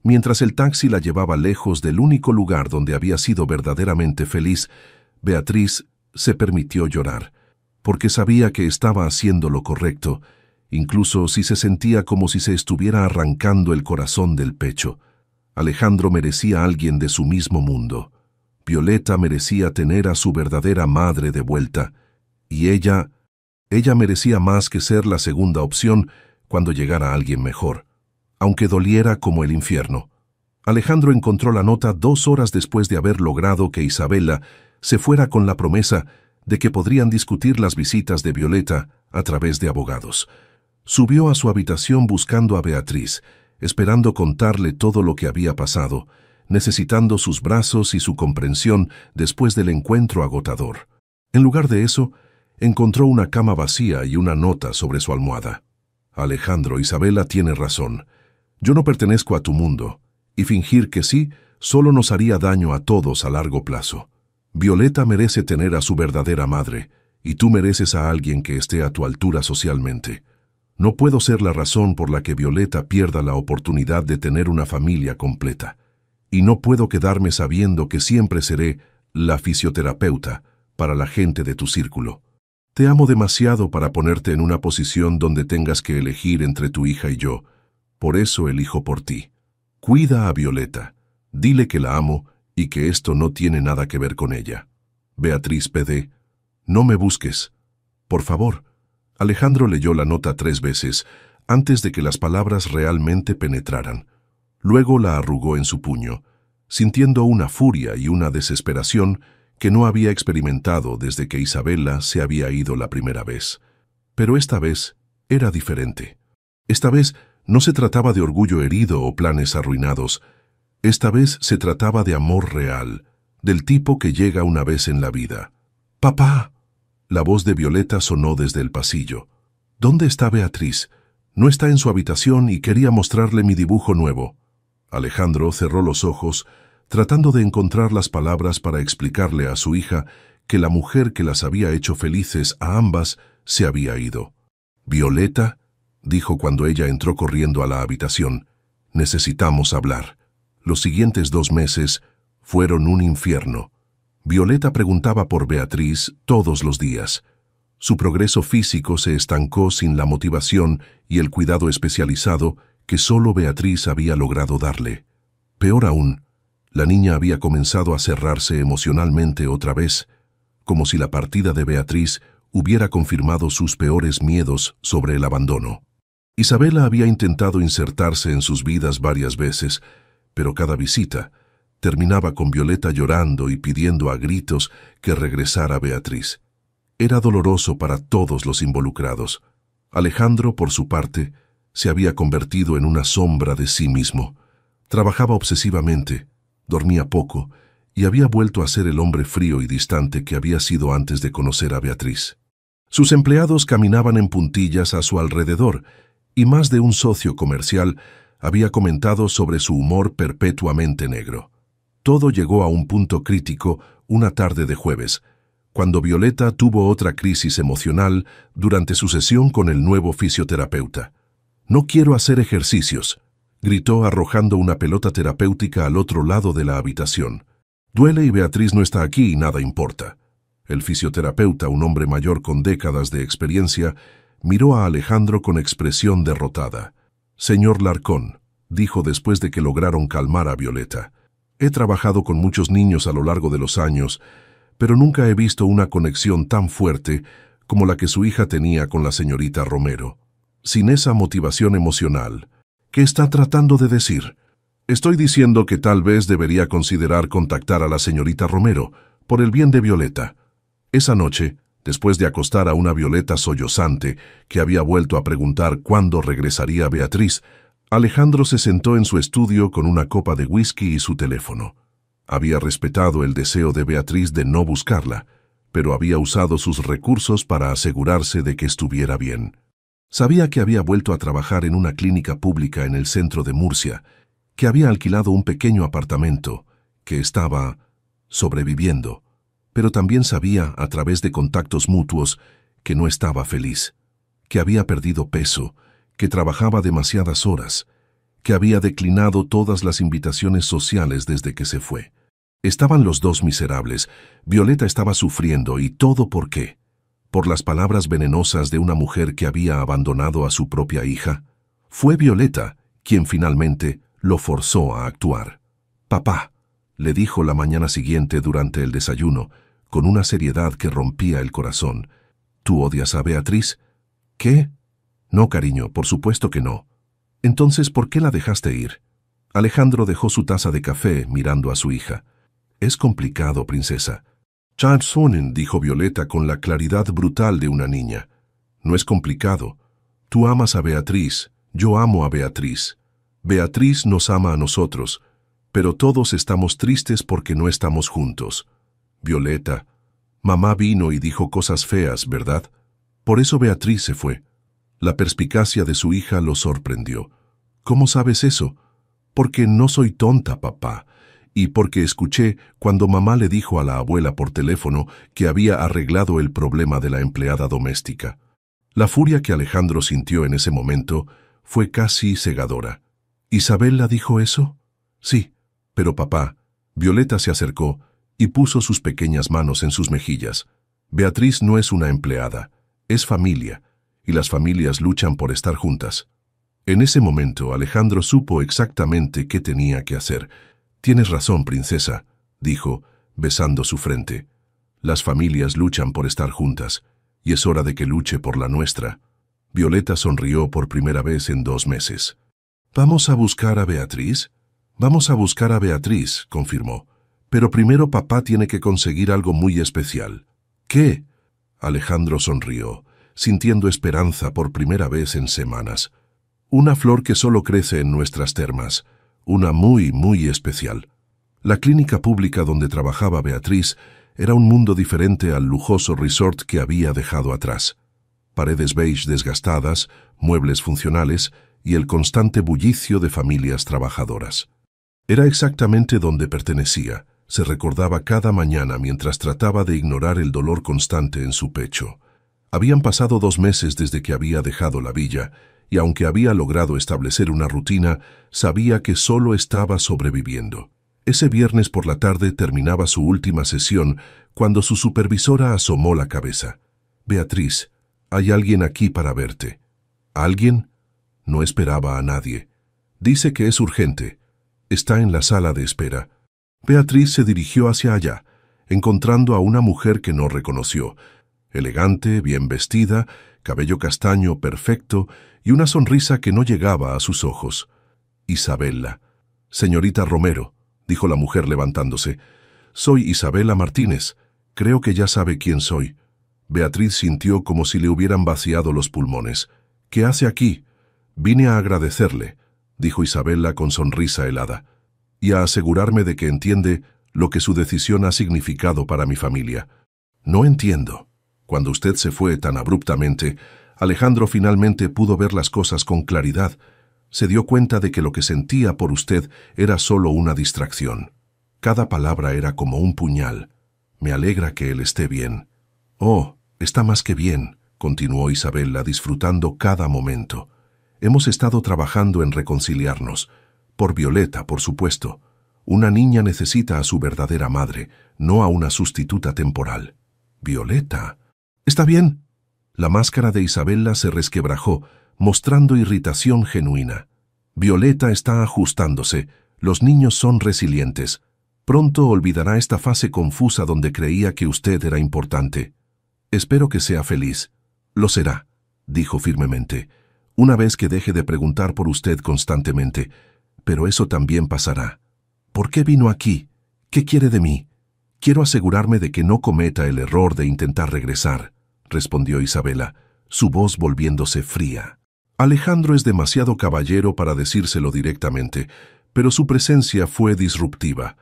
Mientras el taxi la llevaba lejos del único lugar donde había sido verdaderamente feliz, Beatriz se permitió llorar, porque sabía que estaba haciendo lo correcto, incluso si se sentía como si se estuviera arrancando el corazón del pecho. Alejandro merecía a alguien de su mismo mundo. Violeta merecía tener a su verdadera madre de vuelta, y ella merecía más que ser la segunda opción cuando llegara alguien mejor, aunque doliera como el infierno. Alejandro encontró la nota 2 horas después de haber logrado que Isabela se fuera con la promesa de que podrían discutir las visitas de Violeta a través de abogados. Subió a su habitación buscando a Beatriz, esperando contarle todo lo que había pasado, necesitando sus brazos y su comprensión después del encuentro agotador. En lugar de eso, encontró una cama vacía y una nota sobre su almohada. «Alejandro, Isabela tiene razón. Yo no pertenezco a tu mundo, y fingir que sí solo nos haría daño a todos a largo plazo. Violeta merece tener a su verdadera madre, y tú mereces a alguien que esté a tu altura socialmente. No puedo ser la razón por la que Violeta pierda la oportunidad de tener una familia completa. Y no puedo quedarme sabiendo que siempre seré la fisioterapeuta para la gente de tu círculo. Te amo demasiado para ponerte en una posición donde tengas que elegir entre tu hija y yo. Por eso elijo por ti. Cuida a Violeta. Dile que la amo y que esto no tiene nada que ver con ella. Beatriz PD. No me busques. Por favor». Alejandro leyó la nota 3 veces antes de que las palabras realmente penetraran. Luego la arrugó en su puño, sintiendo una furia y una desesperación que no había experimentado desde que Isabela se había ido la primera vez. Pero esta vez era diferente. Esta vez no se trataba de orgullo herido o planes arruinados. Esta vez se trataba de amor real, del tipo que llega una vez en la vida. «¡Papá!». La voz de Violeta sonó desde el pasillo. «¿Dónde está Beatriz? No está en su habitación y quería mostrarle mi dibujo nuevo». Alejandro cerró los ojos, tratando de encontrar las palabras para explicarle a su hija que la mujer que las había hecho felices a ambas se había ido. «Violeta», dijo cuando ella entró corriendo a la habitación, «necesitamos hablar. Los siguientes 2 meses fueron un infierno». Violeta preguntaba por Beatriz todos los días. Su progreso físico se estancó sin la motivación y el cuidado especializado que solo Beatriz había logrado darle. Peor aún, la niña había comenzado a cerrarse emocionalmente otra vez, como si la partida de Beatriz hubiera confirmado sus peores miedos sobre el abandono. Isabela había intentado insertarse en sus vidas varias veces, pero cada visita terminaba con Violeta llorando y pidiendo a gritos que regresara Beatriz. Era doloroso para todos los involucrados. Alejandro, por su parte, se había convertido en una sombra de sí mismo. Trabajaba obsesivamente, dormía poco y había vuelto a ser el hombre frío y distante que había sido antes de conocer a Beatriz. Sus empleados caminaban en puntillas a su alrededor y más de un socio comercial había comentado sobre su humor perpetuamente negro. Todo llegó a un punto crítico una tarde de jueves, cuando Violeta tuvo otra crisis emocional durante su sesión con el nuevo fisioterapeuta. «No quiero hacer ejercicios», gritó arrojando una pelota terapéutica al otro lado de la habitación. «Duele y Beatriz no está aquí y nada importa». El fisioterapeuta, un hombre mayor con décadas de experiencia, miró a Alejandro con expresión derrotada. «Señor Larcón», dijo después de que lograron calmar a Violeta, «he trabajado con muchos niños a lo largo de los años, pero nunca he visto una conexión tan fuerte como la que su hija tenía con la señorita Romero. Sin esa motivación emocional, ¿qué está tratando de decir? Estoy diciendo que tal vez debería considerar contactar a la señorita Romero, por el bien de Violeta». Esa noche, después de acostar a una Violeta sollozante que había vuelto a preguntar cuándo regresaría Beatriz, Alejandro se sentó en su estudio con una copa de whisky y su teléfono. Había respetado el deseo de Beatriz de no buscarla, pero había usado sus recursos para asegurarse de que estuviera bien. Sabía que había vuelto a trabajar en una clínica pública en el centro de Murcia, que había alquilado un pequeño apartamento, que estaba sobreviviendo, pero también sabía, a través de contactos mutuos, que no estaba feliz, que había perdido peso, que trabajaba demasiadas horas, que había declinado todas las invitaciones sociales desde que se fue. Estaban los dos miserables. Violeta estaba sufriendo, ¿y todo por qué? ¿Por las palabras venenosas de una mujer que había abandonado a su propia hija? Fue Violeta quien finalmente lo forzó a actuar. «Papá», le dijo la mañana siguiente durante el desayuno, con una seriedad que rompía el corazón, «¿tú odias a Beatriz?» «¿Qué?» «No, cariño, por supuesto que no». «Entonces, ¿por qué la dejaste ir?» Alejandro dejó su taza de café mirando a su hija. «Es complicado, princesa». «Sonen», dijo Violeta con la claridad brutal de una niña. «No es complicado. Tú amas a Beatriz, yo amo a Beatriz. Beatriz nos ama a nosotros, pero todos estamos tristes porque no estamos juntos. Violeta, mamá vino y dijo cosas feas, ¿verdad? Por eso Beatriz se fue». La perspicacia de su hija lo sorprendió. «¿Cómo sabes eso?» «Porque no soy tonta, papá, y porque escuché cuando mamá le dijo a la abuela por teléfono que había arreglado el problema de la empleada doméstica». La furia que Alejandro sintió en ese momento fue casi cegadora. «¿Isabela dijo eso?» «Sí, pero papá». Violeta se acercó y puso sus pequeñas manos en sus mejillas. «Beatriz no es una empleada, es familia, y las familias luchan por estar juntas». En ese momento Alejandro supo exactamente qué tenía que hacer. «Tienes razón, princesa», dijo, besando su frente. «Las familias luchan por estar juntas, y es hora de que luche por la nuestra». Violeta sonrió por primera vez en 2 meses. «¿Vamos a buscar a Beatriz?» «Vamos a buscar a Beatriz», confirmó. «Pero primero papá tiene que conseguir algo muy especial». «¿Qué?» Alejandro sonrió, sintiendo esperanza por primera vez en semanas. «Una flor que solo crece en nuestras termas, una muy, muy especial». La clínica pública donde trabajaba Beatriz era un mundo diferente al lujoso resort que había dejado atrás. Paredes beige desgastadas, muebles funcionales y el constante bullicio de familias trabajadoras. Era exactamente donde pertenecía, se recordaba cada mañana mientras trataba de ignorar el dolor constante en su pecho. Habían pasado 2 meses desde que había dejado la villa, y aunque había logrado establecer una rutina, sabía que solo estaba sobreviviendo. Ese viernes por la tarde terminaba su última sesión cuando su supervisora asomó la cabeza. «Beatriz, hay alguien aquí para verte». ¿Alguien? No esperaba a nadie. Dice que es urgente. Está en la sala de espera. Beatriz se dirigió hacia allá, encontrando a una mujer que no reconoció. Elegante, bien vestida, cabello castaño perfecto y una sonrisa que no llegaba a sus ojos. Isabela. Señorita Romero, dijo la mujer levantándose. Soy Isabela Martínez. Creo que ya sabe quién soy. Beatriz sintió como si le hubieran vaciado los pulmones. ¿Qué hace aquí? Vine a agradecerle, dijo Isabela con sonrisa helada, y a asegurarme de que entiende lo que su decisión ha significado para mi familia. No entiendo. Cuando usted se fue tan abruptamente, Alejandro finalmente pudo ver las cosas con claridad. Se dio cuenta de que lo que sentía por usted era solo una distracción. Cada palabra era como un puñal. Me alegra que él esté bien. Oh, está más que bien, continuó Isabela, disfrutando cada momento. Hemos estado trabajando en reconciliarnos. Por Violeta, por supuesto. Una niña necesita a su verdadera madre, no a una sustituta temporal. ¿Violeta? ¿Está bien? La máscara de Isabela se resquebrajó, mostrando irritación genuina. Violeta está ajustándose. Los niños son resilientes. Pronto olvidará esta fase confusa donde creía que usted era importante. Espero que sea feliz. Lo será, dijo firmemente, una vez que deje de preguntar por usted constantemente. Pero eso también pasará. ¿Por qué vino aquí? ¿Qué quiere de mí? Quiero asegurarme de que no cometa el error de intentar regresar, respondió Isabela, su voz volviéndose fría. Alejandro es demasiado caballero para decírselo directamente, pero su presencia fue disruptiva.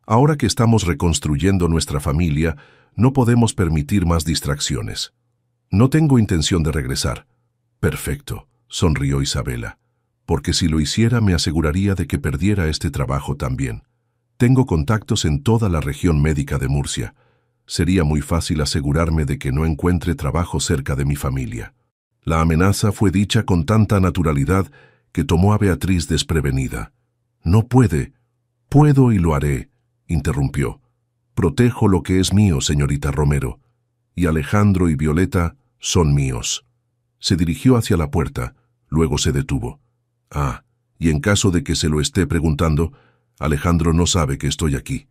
Ahora que estamos reconstruyendo nuestra familia, no podemos permitir más distracciones. No tengo intención de regresar. Perfecto, sonrió Isabela, porque si lo hiciera me aseguraría de que perdiera este trabajo también. Tengo contactos en toda la región médica de Murcia. Sería muy fácil asegurarme de que no encuentre trabajo cerca de mi familia. La amenaza fue dicha con tanta naturalidad que tomó a Beatriz desprevenida. No puede. Puedo y lo haré, interrumpió. Protejo lo que es mío, señorita Romero, y Alejandro y Violeta son míos. Se dirigió hacia la puerta, luego se detuvo. Ah, y en caso de que se lo esté preguntando, Alejandro no sabe que estoy aquí.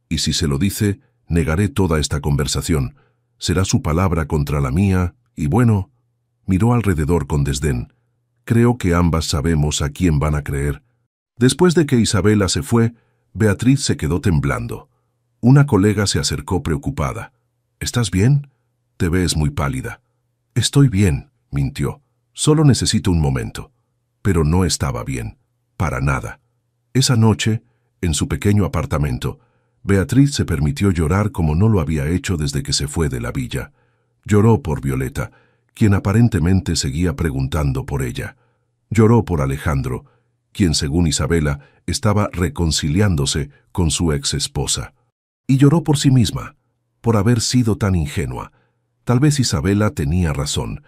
Y si se lo dice, negaré toda esta conversación. Será su palabra contra la mía, y bueno, miró alrededor con desdén. Creo que ambas sabemos a quién van a creer. Después de que Isabela se fue, Beatriz se quedó temblando. Una colega se acercó preocupada. ¿Estás bien? Te ves muy pálida. Estoy bien, mintió. Solo necesito un momento. Pero no estaba bien. Para nada. Esa noche, en su pequeño apartamento, Beatriz se permitió llorar como no lo había hecho desde que se fue de la villa. Lloró por Violeta, quien aparentemente seguía preguntando por ella. Lloró por Alejandro, quien según Isabela estaba reconciliándose con su ex esposa. Y lloró por sí misma, por haber sido tan ingenua. Tal vez Isabela tenía razón.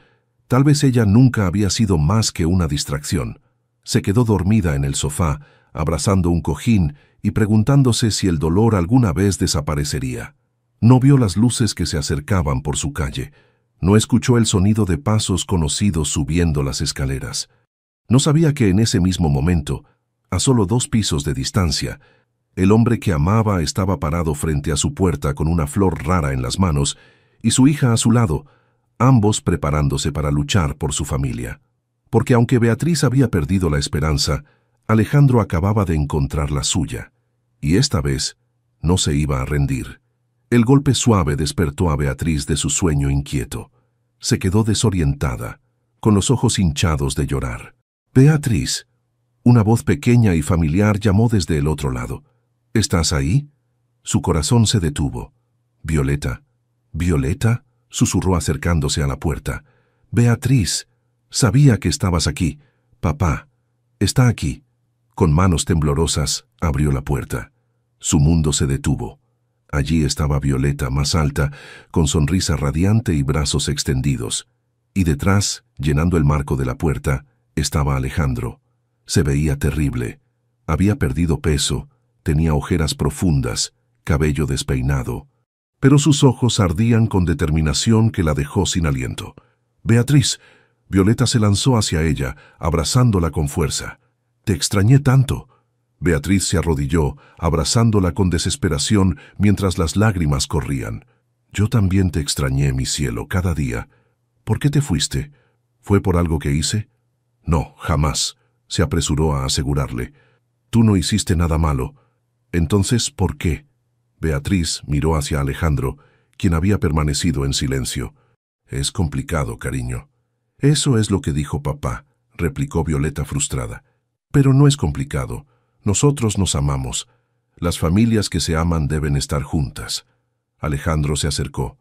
Tal vez ella nunca había sido más que una distracción. Se quedó dormida en el sofá, abrazando un cojín y preguntándose si el dolor alguna vez desaparecería. No vio las luces que se acercaban por su calle. No escuchó el sonido de pasos conocidos subiendo las escaleras. No sabía que en ese mismo momento, a solo 2 pisos de distancia, el hombre que amaba estaba parado frente a su puerta con una flor rara en las manos y su hija a su lado, ambos preparándose para luchar por su familia. Porque aunque Beatriz había perdido la esperanza, Alejandro acababa de encontrar la suya, y esta vez no se iba a rendir. El golpe suave despertó a Beatriz de su sueño inquieto. Se quedó desorientada, con los ojos hinchados de llorar. «Beatriz», una voz pequeña y familiar llamó desde el otro lado. «¿Estás ahí?» Su corazón se detuvo. «Violeta». «¿Violeta?», susurró acercándose a la puerta. «Beatriz, sabía que estabas aquí. Papá, está aquí». Con manos temblorosas, abrió la puerta. Su mundo se detuvo. Allí estaba Violeta, más alta, con sonrisa radiante y brazos extendidos. Y detrás, llenando el marco de la puerta, estaba Alejandro. Se veía terrible. Había perdido peso, tenía ojeras profundas, cabello despeinado. Pero sus ojos ardían con determinación que la dejó sin aliento. «Beatriz». Violeta se lanzó hacia ella, abrazándola con fuerza. Te extrañé tanto. Beatriz se arrodilló, abrazándola con desesperación mientras las lágrimas corrían. Yo también te extrañé, mi cielo, cada día. ¿Por qué te fuiste? ¿Fue por algo que hice? No, jamás, se apresuró a asegurarle. Tú no hiciste nada malo. Entonces, ¿por qué? Beatriz miró hacia Alejandro, quien había permanecido en silencio. Es complicado, cariño. Eso es lo que dijo papá, replicó Violeta frustrada. Pero no es complicado. Nosotros nos amamos. Las familias que se aman deben estar juntas. Alejandro se acercó.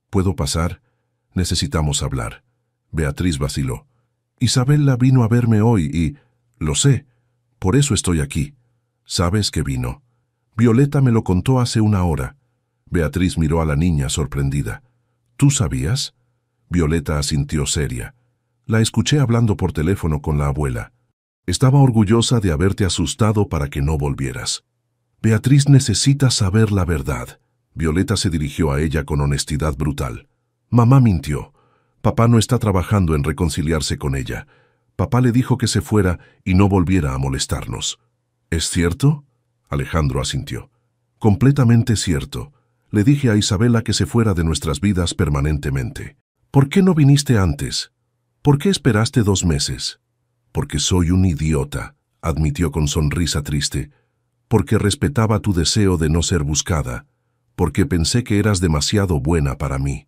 ¿Puedo pasar? Necesitamos hablar. Beatriz vaciló. Isabela vino a verme hoy y... Lo sé. Por eso estoy aquí. ¿Sabes que vino? Violeta me lo contó hace una hora. Beatriz miró a la niña sorprendida. ¿Tú sabías? Violeta asintió seria. La escuché hablando por teléfono con la abuela. Estaba orgullosa de haberte asustado para que no volvieras. Beatriz necesita saber la verdad. Violeta se dirigió a ella con honestidad brutal. Mamá mintió. Papá no está trabajando en reconciliarse con ella. Papá le dijo que se fuera y no volviera a molestarnos. ¿Es cierto? Alejandro asintió. Completamente cierto. Le dije a Isabela que se fuera de nuestras vidas permanentemente. ¿Por qué no viniste antes? ¿Por qué esperaste 2 meses? Porque soy un idiota, admitió con sonrisa triste. Porque respetaba tu deseo de no ser buscada. Porque pensé que eras demasiado buena para mí.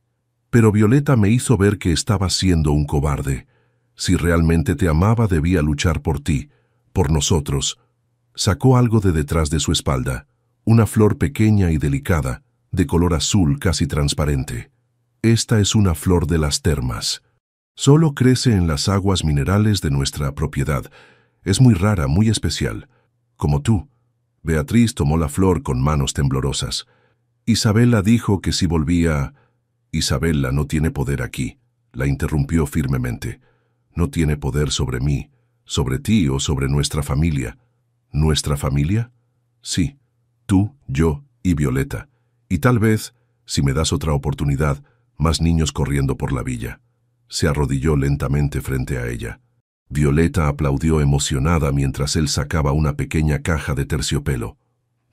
Pero Violeta me hizo ver que estaba siendo un cobarde. Si realmente te amaba, debía luchar por ti, por nosotros. Sacó algo de detrás de su espalda, una flor pequeña y delicada, de color azul casi transparente. Esta es una flor de las termas. Solo crece en las aguas minerales de nuestra propiedad. Es muy rara, muy especial. Como tú. Beatriz tomó la flor con manos temblorosas. Isabela dijo que si volvía... Isabela no tiene poder aquí, la interrumpió firmemente. No tiene poder sobre mí, sobre ti o sobre nuestra familia. ¿Nuestra familia? Sí, tú, yo y Violeta. Y tal vez, si me das otra oportunidad, más niños corriendo por la villa. Se arrodilló lentamente frente a ella. Violeta aplaudió emocionada mientras él sacaba una pequeña caja de terciopelo.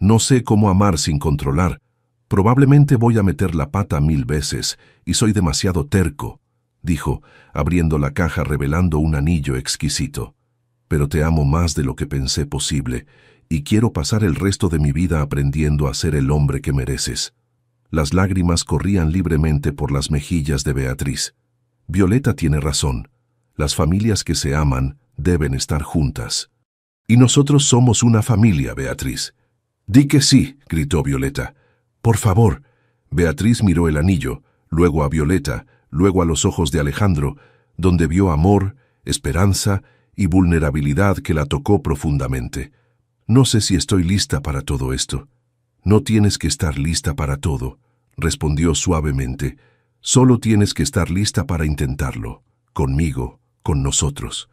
No sé cómo amar sin controlar. Probablemente voy a meter la pata 1000 veces y soy demasiado terco, dijo, abriendo la caja revelando un anillo exquisito. Pero te amo más de lo que pensé posible y quiero pasar el resto de mi vida aprendiendo a ser el hombre que mereces. Las lágrimas corrían libremente por las mejillas de Beatriz. Violeta tiene razón. Las familias que se aman deben estar juntas. Y nosotros somos una familia, Beatriz. Di que sí, gritó Violeta. Por favor. Beatriz miró el anillo, luego a Violeta, luego a los ojos de Alejandro, donde vio amor, esperanza y vulnerabilidad que la tocó profundamente. No sé si estoy lista para todo esto. No tienes que estar lista para todo, respondió suavemente. Solo tienes que estar lista para intentarlo, conmigo, con nosotros.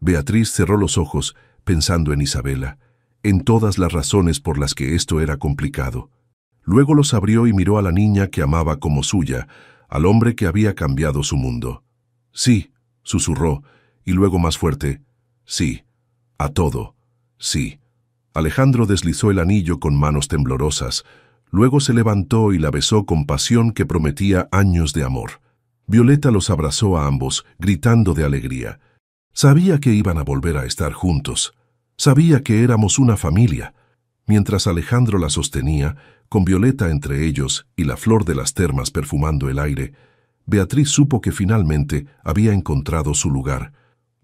Beatriz cerró los ojos, pensando en Isabela, en todas las razones por las que esto era complicado. Luego los abrió y miró a la niña que amaba como suya, al hombre que había cambiado su mundo. Sí, susurró, y luego más fuerte, sí, a todo, sí. Alejandro deslizó el anillo con manos temblorosas, luego se levantó y la besó con pasión que prometía años de amor. Violeta los abrazó a ambos, gritando de alegría. Sabía que iban a volver a estar juntos. Sabía que éramos una familia. Mientras Alejandro la sostenía, con Violeta entre ellos y la flor de las termas perfumando el aire, Beatriz supo que finalmente había encontrado su lugar.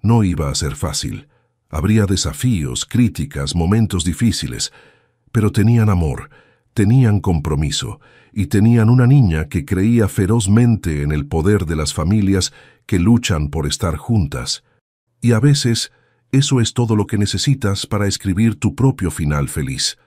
No iba a ser fácil. Habría desafíos, críticas, momentos difíciles, pero tenían amor, tenían compromiso y tenían una niña que creía ferozmente en el poder de las familias que luchan por estar juntas. Y a veces, eso es todo lo que necesitas para escribir tu propio final feliz.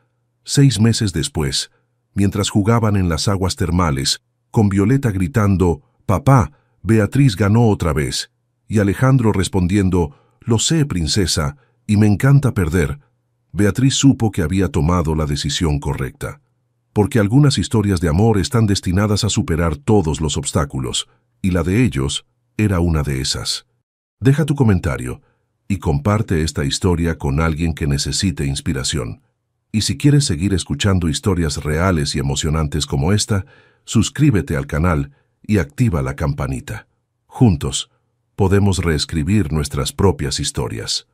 6 meses después, mientras jugaban en las aguas termales, con Violeta gritando, «Papá, Beatriz ganó otra vez», y Alejandro respondiendo, «Lo sé, princesa, y me encanta perder», Beatriz supo que había tomado la decisión correcta. Porque algunas historias de amor están destinadas a superar todos los obstáculos, y la de ellos era una de esas. Deja tu comentario. y comparte esta historia con alguien que necesite inspiración. Y si quieres seguir escuchando historias reales y emocionantes como esta, suscríbete al canal y activa la campanita. Juntos, podemos reescribir nuestras propias historias.